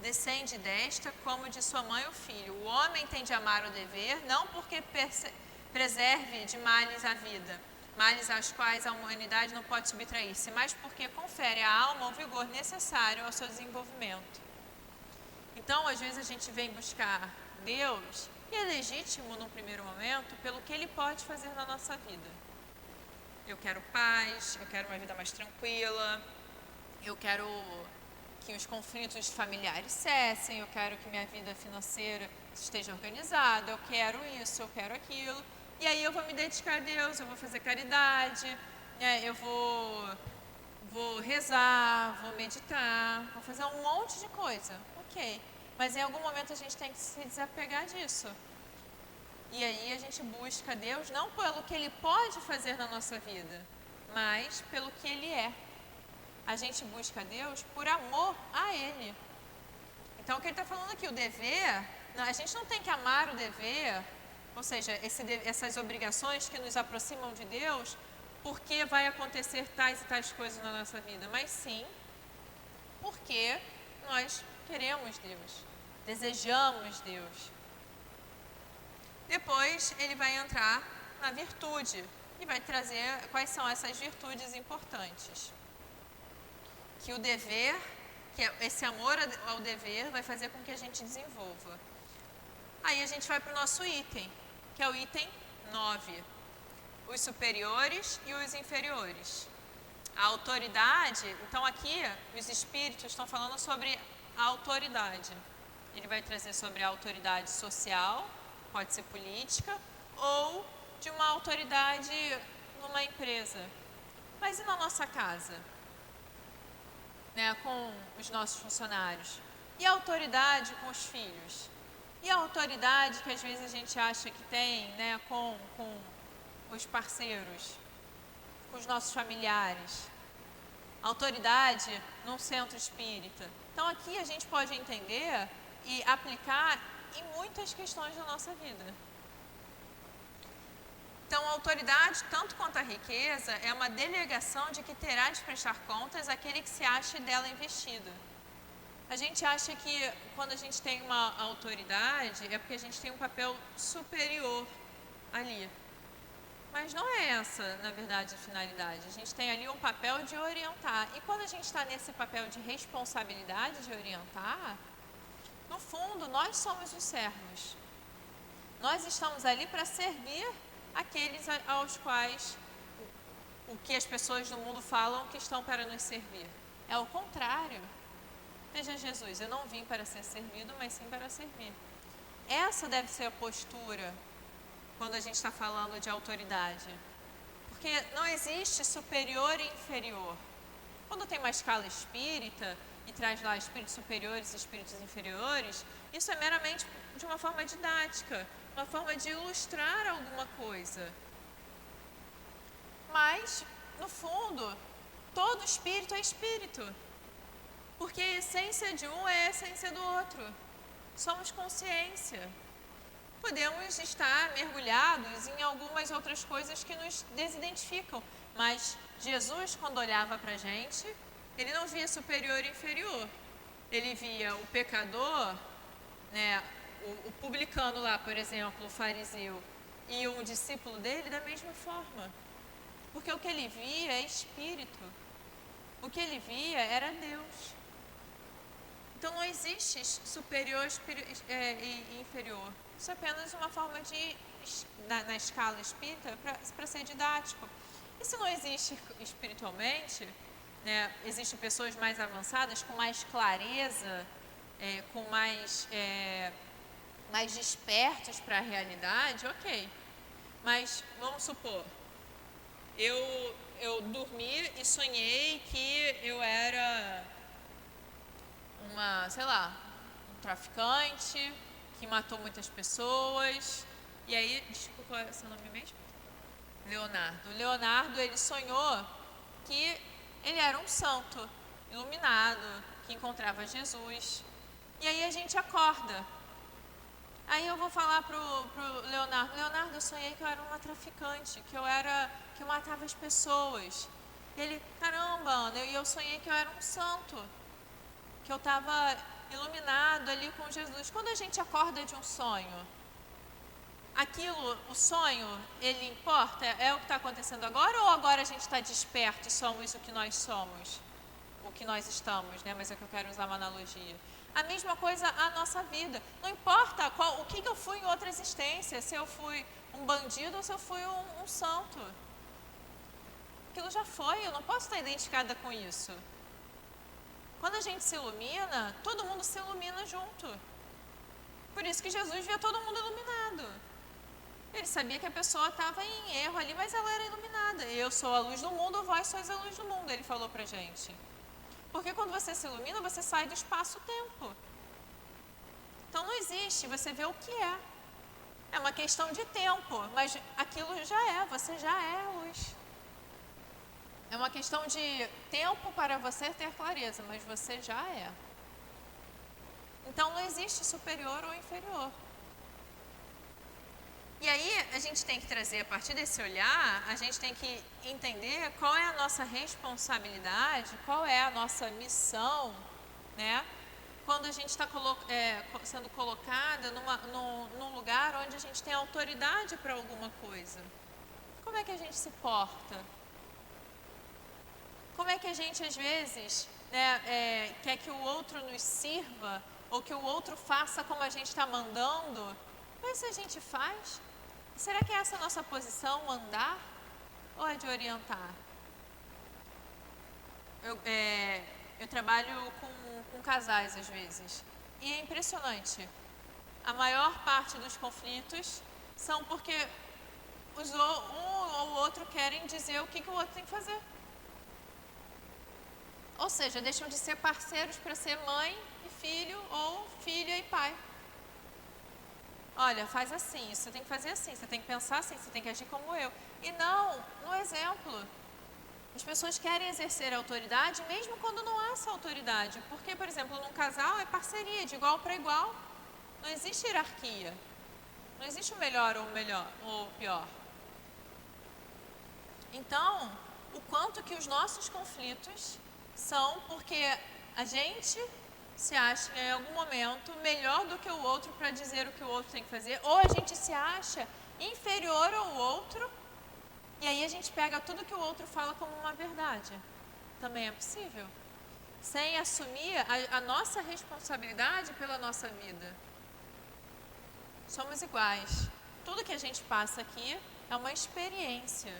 Descende desta como de sua mãe o filho. O homem tem de amar o dever, não porque preserve de males a vida, males às quais a humanidade não pode subtrair-se, mas porque confere à alma o vigor necessário ao seu desenvolvimento. Então, às vezes a gente vem buscar Deus, e é legítimo num primeiro momento, pelo que Ele pode fazer na nossa vida. Eu quero paz, eu quero uma vida mais tranquila, eu quero que os conflitos familiares cessem, eu quero que minha vida financeira esteja organizada, eu quero isso, eu quero aquilo. E aí eu vou me dedicar a Deus, eu vou fazer caridade, eu vou rezar, vou meditar, vou fazer um monte de coisa. Ok, mas em algum momento a gente tem que se desapegar disso. E aí a gente busca Deus não pelo que Ele pode fazer na nossa vida, mas pelo que Ele é. A gente busca Deus por amor a Ele. Então, o que ele está falando aqui, o dever, a gente não tem que amar o dever, ou seja, essas obrigações que nos aproximam de Deus, porque vai acontecer tais e tais coisas na nossa vida, mas sim porque nós queremos Deus, desejamos Deus. Depois, ele vai entrar na virtude e vai trazer quais são essas virtudes importantes. Que o dever, que esse amor ao dever vai fazer com que a gente desenvolva. Aí a gente vai para o nosso item, que é o item 9. Os superiores e os inferiores. A autoridade, então aqui os espíritos estão falando sobre a autoridade. Ele vai trazer sobre a autoridade social, pode ser política, ou de uma autoridade numa empresa. Mas e na nossa casa? Né, com os nossos funcionários. E a autoridade com os filhos? E a autoridade que às vezes a gente acha que tem, né, com os parceiros, com os nossos familiares? Autoridade num centro espírita. Então aqui a gente pode entender e aplicar em muitas questões da nossa vida. Então, a autoridade, tanto quanto a riqueza, é uma delegação de que terá de prestar contas àquele que se ache dela investido. A gente acha que quando a gente tem uma autoridade, é porque a gente tem um papel superior ali. Mas não é essa, na verdade, a finalidade. A gente tem ali um papel de orientar. E quando a gente está nesse papel de responsabilidade de orientar, no fundo, nós somos os servos. Nós estamos ali para servir aqueles aos quais o que as pessoas do mundo falam que estão para nos servir. É o contrário. Veja Jesus, eu não vim para ser servido, mas sim para servir. Essa deve ser a postura quando a gente está falando de autoridade. Porque não existe superior e inferior. Quando tem uma escala espírita e traz lá espíritos superiores e espíritos inferiores, isso é meramente de uma forma didática, uma forma de ilustrar alguma coisa. Mas, no fundo, todo espírito é espírito. Porque a essência de um é a essência do outro. Somos consciência. Podemos estar mergulhados em algumas outras coisas que nos desidentificam. Mas Jesus, quando olhava para a gente, ele não via superior e inferior. Ele via o pecador, né, o publicano lá, por exemplo, o fariseu, e um discípulo dele da mesma forma. Porque o que ele via é espírito. O que ele via era Deus. Então não existe superior e inferior. Isso é apenas uma forma de, na escala espírita, para ser didático. E se não existe espiritualmente, né, existem pessoas mais avançadas, com mais clareza, com mais despertos para a realidade, ok. Mas vamos supor, eu dormi e sonhei que eu era um traficante que matou muitas pessoas. E aí, desculpa, qual é o seu nome mesmo? Leonardo. O Leonardo, ele sonhou que ele era um santo, iluminado, que encontrava Jesus. E aí a gente acorda. Aí eu vou falar pro Leonardo, eu sonhei que eu era uma traficante, que eu matava as pessoas. E ele, caramba, Ana, eu sonhei que eu era um santo, que eu estava iluminado ali com Jesus. Quando a gente acorda de um sonho, o sonho, ele importa? É o que está acontecendo agora, ou agora a gente está desperto e somos o que nós somos? O que nós estamos, né? Mas é que eu quero usar uma analogia. A mesma coisa a nossa vida. Não importa o que eu fui em outra existência, se eu fui um bandido ou se eu fui um santo. Aquilo já foi, eu não posso estar identificada com isso. Quando a gente se ilumina, todo mundo se ilumina junto. Por isso que Jesus via todo mundo iluminado. Ele sabia que a pessoa estava em erro ali, mas ela era iluminada. Eu sou a luz do mundo, vós sois a luz do mundo, ele falou pra gente. Porque quando você se ilumina, você sai do espaço-tempo. Então não existe, você vê o que é. É uma questão de tempo, mas aquilo já é, você já é a luz. É uma questão de tempo para você ter clareza, mas você já é. Então não existe superior ou inferior. E aí a gente tem que trazer, a partir desse olhar, a gente tem que entender qual é a nossa responsabilidade, qual é a nossa missão, né? Quando a gente está sendo colocada num lugar onde a gente tem autoridade para alguma coisa. Como é que a gente se porta? Como é que a gente, às vezes, né, quer que o outro nos sirva, ou que o outro faça como a gente está mandando? Mas se a gente faz, será que é essa a nossa posição, mandar, ou é de orientar? Eu trabalho com casais, às vezes, e é impressionante. A maior parte dos conflitos são porque um ou o outro querem dizer o que o outro tem que fazer. Ou seja, deixam de ser parceiros para ser mãe e filho, ou filha e pai. Olha, faz assim, você tem que fazer assim, você tem que pensar assim, você tem que agir como eu. E não, no exemplo. As pessoas querem exercer a autoridade mesmo quando não há essa autoridade. Porque, por exemplo, num casal é parceria, de igual para igual. Não existe hierarquia. Não existe o melhor ou o pior. Então, o quanto que os nossos conflitos são porque a gente se acha em algum momento melhor do que o outro para dizer o que o outro tem que fazer, ou a gente se acha inferior ao outro E aí a gente pega tudo que o outro fala como uma verdade. Também é possível. Sem assumir a nossa responsabilidade pela nossa vida. Somos iguais. Tudo que a gente passa aqui é uma experiência.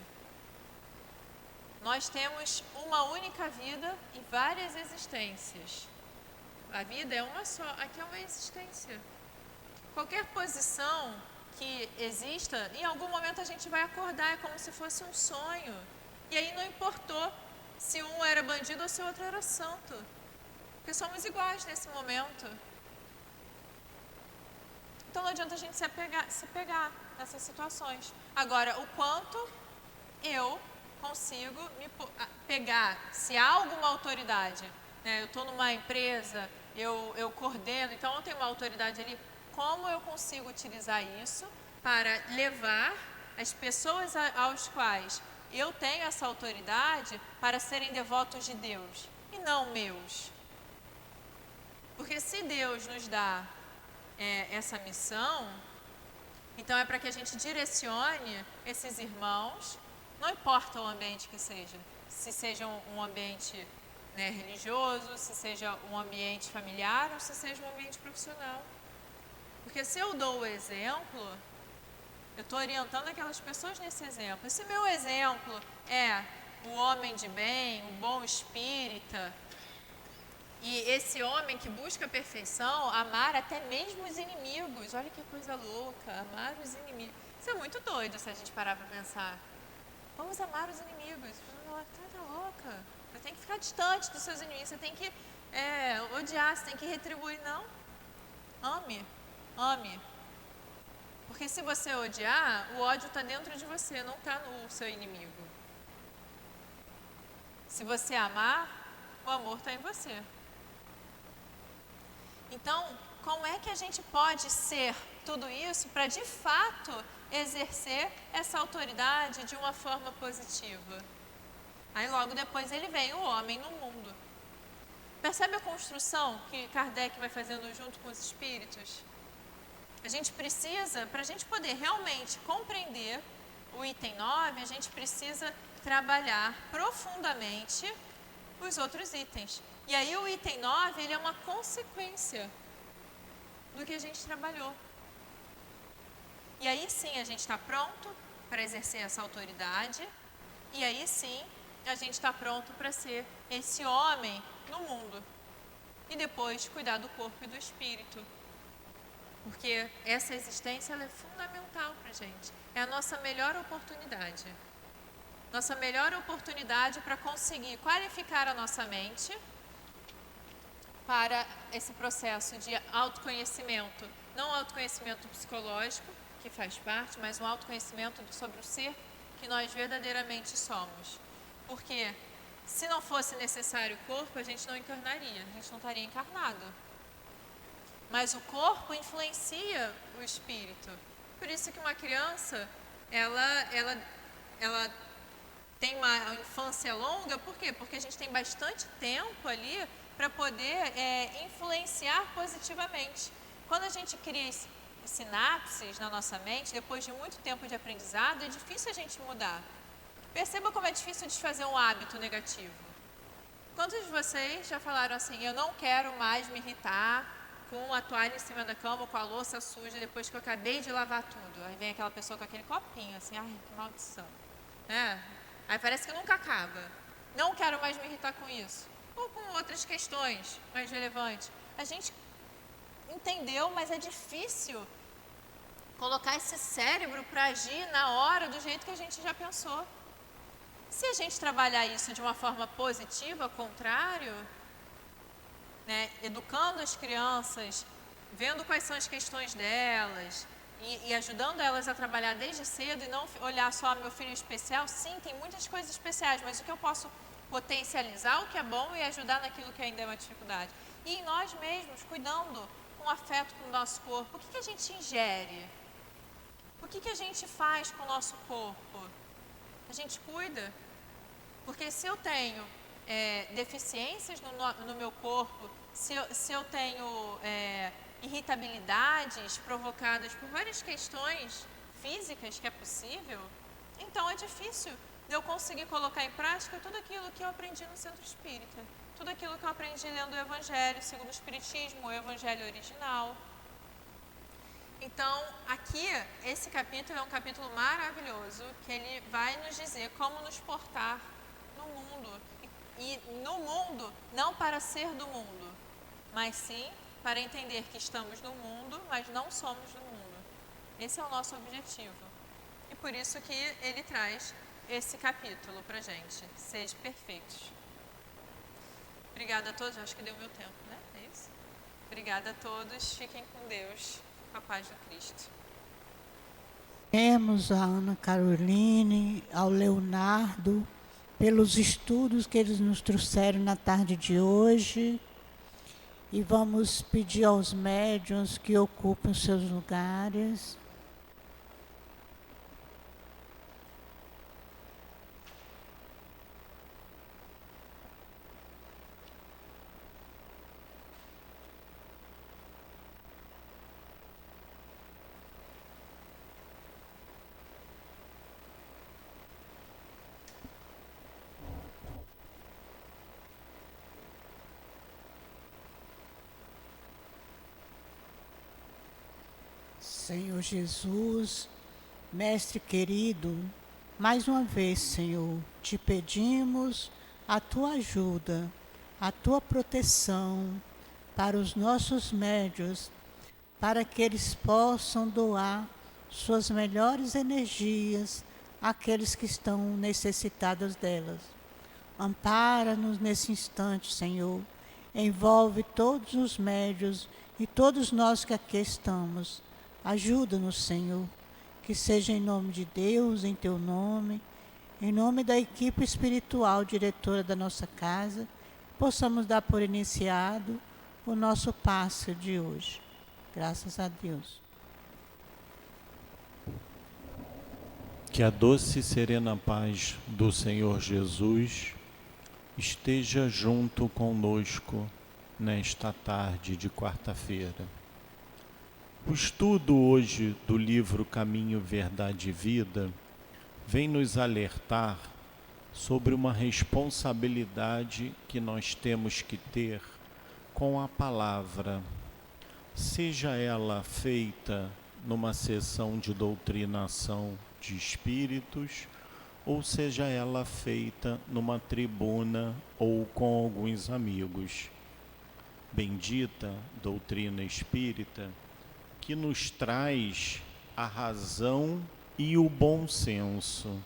Nós temos uma única vida e várias existências. A vida é uma só, aqui é uma existência. Qualquer posição que exista, em algum momento a gente vai acordar, é como se fosse um sonho. E aí não importou se um era bandido ou se o outro era santo. Porque somos iguais nesse momento. Então não adianta a gente se pegar nessas situações. Agora, o quanto eu consigo me pegar, se há alguma autoridade, né, eu estou numa empresa, eu coordeno, então eu tenho uma autoridade ali, como eu consigo utilizar isso para levar as pessoas aos quais eu tenho essa autoridade para serem devotos de Deus e não meus. Porque se Deus nos dá essa missão, então é para que a gente direcione esses irmãos, não importa o ambiente que seja, se seja um ambiente, né, religioso, se seja um ambiente familiar ou se seja um ambiente profissional. Porque se eu dou o exemplo, eu estou orientando aquelas pessoas nesse exemplo. E se meu exemplo é o homem de bem, o bom espírita, e esse homem que busca a perfeição, amar até mesmo os inimigos, olha que coisa louca, amar os inimigos. Isso é muito doido se a gente parar para pensar. Vamos amar os inimigos. Tá louca. Você tem que ficar distante dos seus inimigos, você tem que odiar, você tem que retribuir. Não. Ame. Ame. Porque se você odiar, o ódio está dentro de você, não está no seu inimigo. Se você amar, o amor está em você. Então, como é que a gente pode ser tudo isso para de fato exercer essa autoridade de uma forma positiva? Aí logo depois ele vem, o homem no mundo. Percebe a construção que Kardec vai fazendo junto com os espíritos? A gente precisa, para a gente poder realmente compreender o item 9, a gente precisa trabalhar profundamente os outros itens. E aí o item 9, ele é uma consequência do que a gente trabalhou. E aí sim a gente está pronto para exercer essa autoridade, e aí sim a gente está pronto para ser esse homem no mundo. E depois cuidar do corpo e do espírito. Porque essa existência ela é fundamental para a gente. É a nossa melhor oportunidade. Nossa melhor oportunidade para conseguir qualificar a nossa mente para esse processo de autoconhecimento. Não autoconhecimento psicológico, que faz parte, mas um autoconhecimento sobre o ser que nós verdadeiramente somos. Porque se não fosse necessário o corpo, a gente não encarnaria, a gente não estaria encarnado. Mas o corpo influencia o espírito. Por isso que uma criança, ela tem uma infância longa, por quê? Porque a gente tem bastante tempo ali para poder influenciar positivamente. Quando a gente cria sinapses na nossa mente, depois de muito tempo de aprendizado, é difícil a gente mudar. Perceba como é difícil desfazer um hábito negativo. Quantos de vocês já falaram assim, eu não quero mais me irritar com a toalha em cima da cama ou com a louça suja depois que eu acabei de lavar tudo? Aí vem aquela pessoa com aquele copinho, assim, ai, que maldição. Aí parece que nunca acaba. Não quero mais me irritar com isso. Ou com outras questões mais relevantes. A gente entendeu, mas é difícil colocar esse cérebro para agir na hora do jeito que a gente já pensou. Se a gente trabalhar isso de uma forma positiva, ao contrário, né, educando as crianças, vendo quais são as questões delas e ajudando elas a trabalhar desde cedo e não olhar só meu filho especial, sim, tem muitas coisas especiais, mas o que eu posso potencializar o que é bom e ajudar naquilo que ainda é uma dificuldade. E em nós mesmos, cuidando com afeto com o nosso corpo, o que a gente ingere? O que a gente faz com o nosso corpo? A gente cuida? Porque se eu tenho deficiências no meu corpo, se eu tenho irritabilidades provocadas por várias questões físicas que é possível, Então é difícil de eu conseguir colocar em prática tudo aquilo que eu aprendi no Centro Espírita. Tudo aquilo que eu aprendi lendo o Evangelho segundo o Espiritismo, o Evangelho original. Então, aqui, esse capítulo é um capítulo maravilhoso, que ele vai nos dizer como nos portar no mundo. E no mundo, não para ser do mundo, mas sim para entender que estamos no mundo, mas não somos do mundo. Esse é o nosso objetivo. E por isso que ele traz esse capítulo para a gente. Sede perfeitos. Obrigada a todos. Acho que deu meu tempo, né? É isso? Obrigada a todos. Fiquem com Deus. Com a paz do Cristo. Temos a Ana Caroline, ao Leonardo, pelos estudos que eles nos trouxeram na tarde de hoje. E vamos pedir aos médiuns que ocupem os seus lugares. Senhor Jesus, Mestre querido, mais uma vez, Senhor, te pedimos a tua ajuda, a tua proteção para os nossos médiuns, para que eles possam doar suas melhores energias àqueles que estão necessitados delas. Ampara-nos nesse instante, Senhor. Envolve todos os médiuns e todos nós que aqui estamos. Ajuda-nos, Senhor, que seja em nome de Deus, em teu nome, em nome da equipe espiritual diretora da nossa casa, possamos dar por iniciado o nosso passe de hoje. Graças a Deus. Que a doce e serena paz do Senhor Jesus esteja junto conosco nesta tarde de quarta-feira. O estudo hoje do livro Caminho, Verdade e Vida vem nos alertar sobre uma responsabilidade que nós temos que ter com a palavra, seja ela feita numa sessão de doutrinação de espíritos, ou seja ela feita numa tribuna ou com alguns amigos. Bendita doutrina espírita, que nos traz a razão e o bom senso,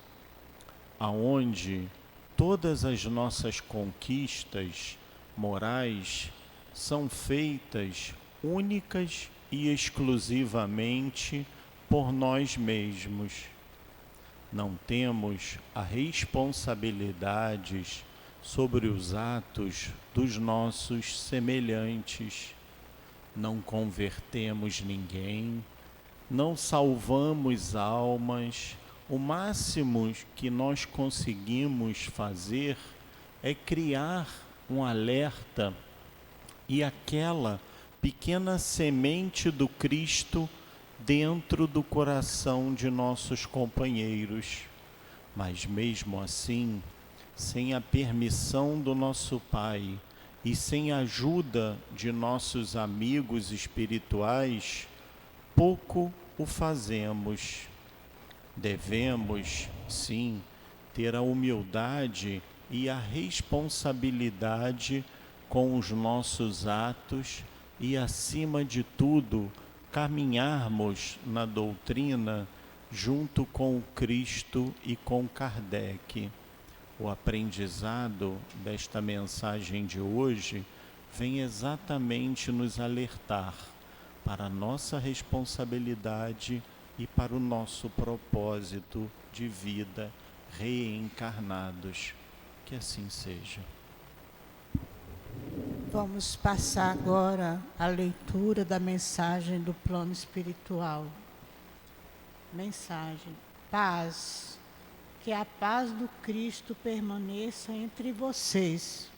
aonde todas as nossas conquistas morais são feitas únicas e exclusivamente por nós mesmos. Não temos a responsabilidade sobre os atos dos nossos semelhantes. Não convertemos ninguém, não salvamos almas. O máximo que nós conseguimos fazer é criar um alerta e aquela pequena semente do Cristo dentro do coração de nossos companheiros. Mas mesmo assim, sem a permissão do nosso Pai, e sem a ajuda de nossos amigos espirituais, pouco o fazemos. Devemos, sim, ter a humildade e a responsabilidade com os nossos atos e, acima de tudo, caminharmos na doutrina junto com o Cristo e com Kardec. O aprendizado desta mensagem de hoje vem exatamente nos alertar para a nossa responsabilidade e para o nosso propósito de vida reencarnados. Que assim seja. Vamos passar agora a leitura da mensagem do plano espiritual. Mensagem: paz. Que a paz do Cristo permaneça entre vocês.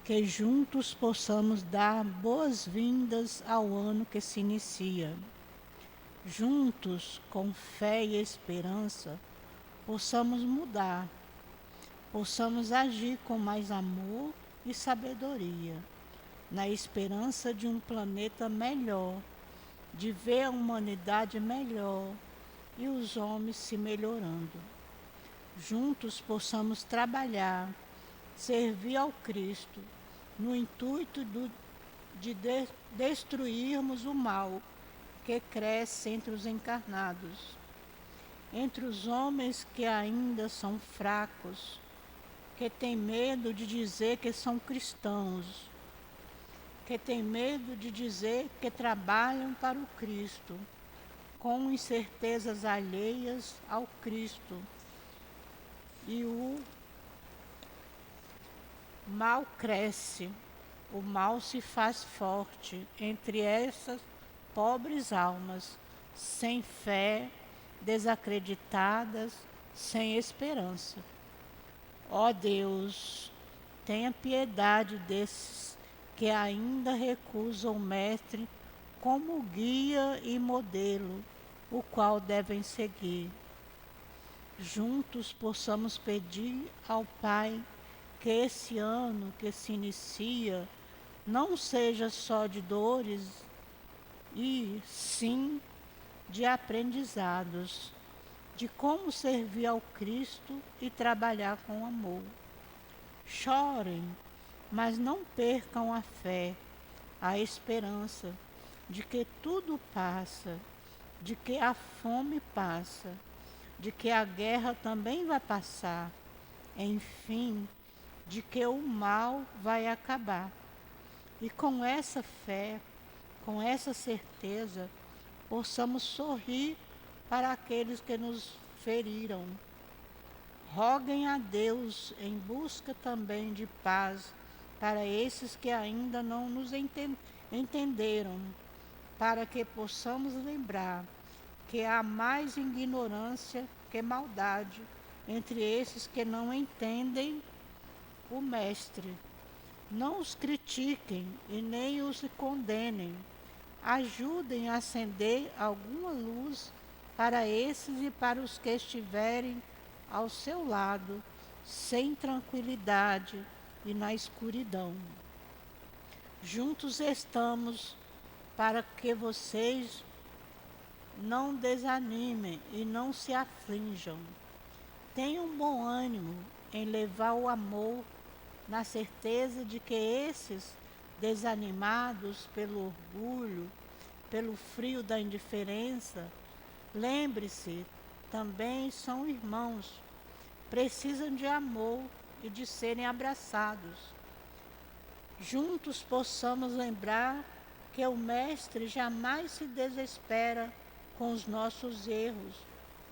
Que juntos possamos dar boas-vindas ao ano que se inicia. Juntos, com fé e esperança, possamos mudar, possamos agir com mais amor e sabedoria, na esperança de um planeta melhor, de ver a humanidade melhor e os homens se melhorando. Juntos possamos trabalhar, servir ao Cristo, no intuito de destruirmos o mal que cresce entre os encarnados, entre os homens que ainda são fracos, que têm medo de dizer que são cristãos, que têm medo de dizer que trabalham para o Cristo, com incertezas alheias ao Cristo. E o mal cresce, o mal se faz forte entre essas pobres almas, sem fé, desacreditadas, sem esperança. Ó Deus, tenha piedade desses que ainda recusam o Mestre como guia e modelo, o qual devem seguir. Juntos possamos pedir ao Pai que esse ano que se inicia não seja só de dores, e sim de aprendizados, de como servir ao Cristo e trabalhar com amor. Chorem, mas não percam a fé, a esperança de que tudo passa, de que a fome passa, de que a guerra também vai passar, enfim, de que o mal vai acabar. E com essa fé, com essa certeza, possamos sorrir para aqueles que nos feriram. Roguem a Deus em busca também de paz para esses que ainda não nos entenderam, para que possamos lembrar que há mais ignorância que maldade entre esses que não entendem o Mestre. Não os critiquem e nem os condenem. Ajudem a acender alguma luz para esses e para os que estiverem ao seu lado, sem tranquilidade e na escuridão. Juntos estamos para que vocês não desanimem e não se aflijam. Tenham bom ânimo em levar o amor, na certeza de que esses desanimados pelo orgulho, pelo frio da indiferença, lembre-se, também são irmãos, precisam de amor e de serem abraçados. Juntos possamos lembrar que o Mestre jamais se desespera com os nossos erros,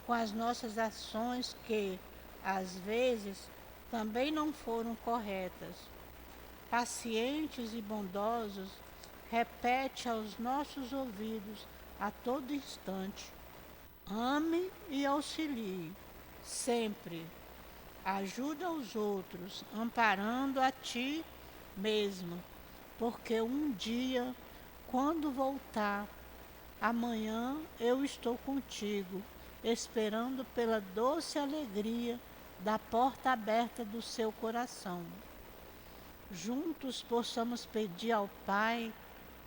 com as nossas ações que, às vezes, também não foram corretas. Pacientes e bondosos, repete aos nossos ouvidos a todo instante: ame e auxilie, sempre. Ajuda os outros, amparando a ti mesmo, porque um dia, quando voltar, amanhã eu estou contigo, esperando pela doce alegria da porta aberta do seu coração. Juntos possamos pedir ao Pai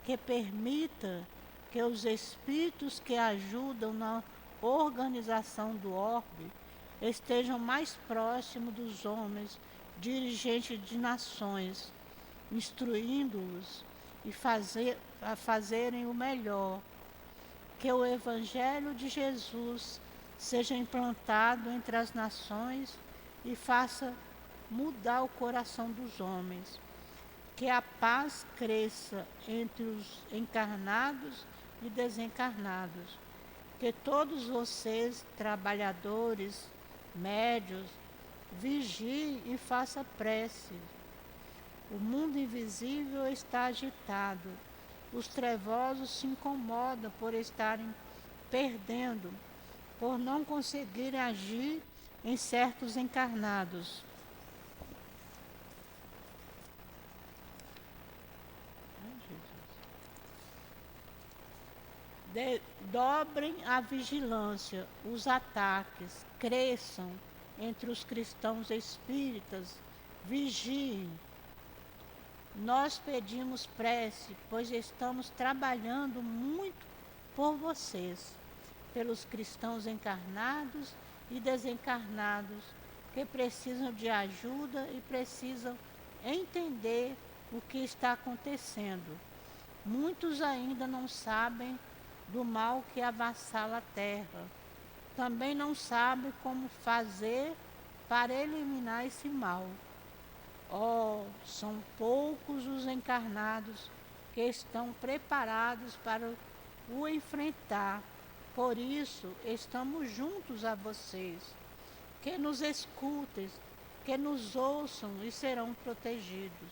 que permita que os espíritos que ajudam na organização do orbe estejam mais próximos dos homens, dirigentes de nações, instruindo-os a fazerem o melhor. Que o Evangelho de Jesus seja implantado entre as nações e faça mudar o coração dos homens. Que a paz cresça entre os encarnados e desencarnados. Que todos vocês, trabalhadores, médios, vigiem e façam prece. O mundo invisível está agitado. Os trevosos se incomodam por estarem perdendo, por não conseguirem agir em certos encarnados. Dobrem a vigilância, os ataques, cresçam entre os cristãos espíritas, vigiem. Nós pedimos prece, pois estamos trabalhando muito por vocês, pelos cristãos encarnados e desencarnados, que precisam de ajuda e precisam entender o que está acontecendo. Muitos ainda não sabem do mal que avassala a terra. Também não sabem como fazer para eliminar esse mal. São poucos os encarnados que estão preparados para o enfrentar. Por isso, estamos juntos a vocês. Que nos escutem, que nos ouçam e serão protegidos.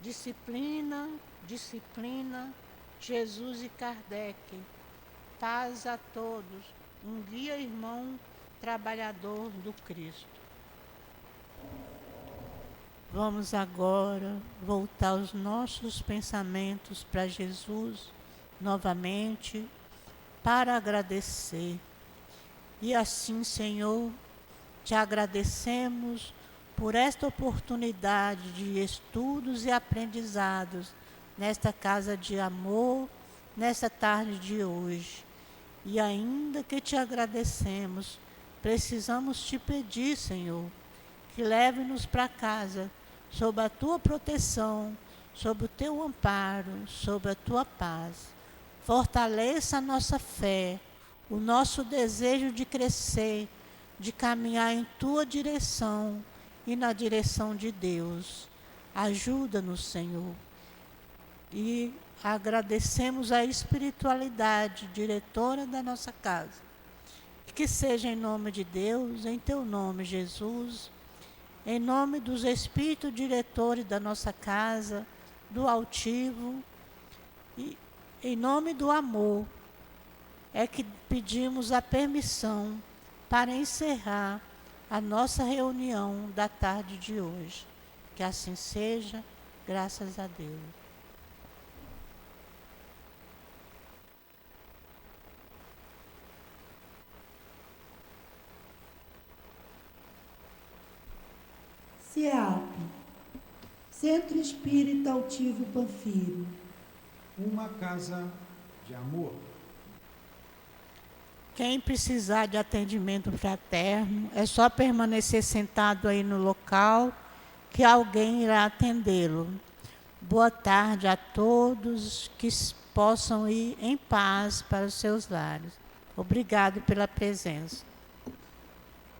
Disciplina, disciplina, Jesus e Kardec. Paz a todos. Um guia irmão trabalhador do Cristo. Vamos agora voltar os nossos pensamentos para Jesus novamente, para agradecer. E assim, Senhor, te agradecemos por esta oportunidade de estudos e aprendizados nesta casa de amor, nesta tarde de hoje. E ainda que te agradecemos, precisamos te pedir, Senhor, que leve-nos para casa, sob a tua proteção, sob o teu amparo, sob a tua paz. Fortaleça a nossa fé, o nosso desejo de crescer, de caminhar em tua direção e na direção de Deus. Ajuda-nos, Senhor. E agradecemos a espiritualidade diretora da nossa casa. Que seja em nome de Deus, em teu nome, Jesus, em nome dos espíritos diretores da nossa casa, do altivo, e em nome do amor, é que pedimos a permissão para encerrar a nossa reunião da tarde de hoje. Que assim seja, graças a Deus. CEAP, Centro Espírita Altivo Panfiro. Uma casa de amor. Quem precisar de atendimento fraterno, é só permanecer sentado aí no local, que alguém irá atendê-lo. Boa tarde a todos, que possam ir em paz para os seus lares. Obrigado pela presença.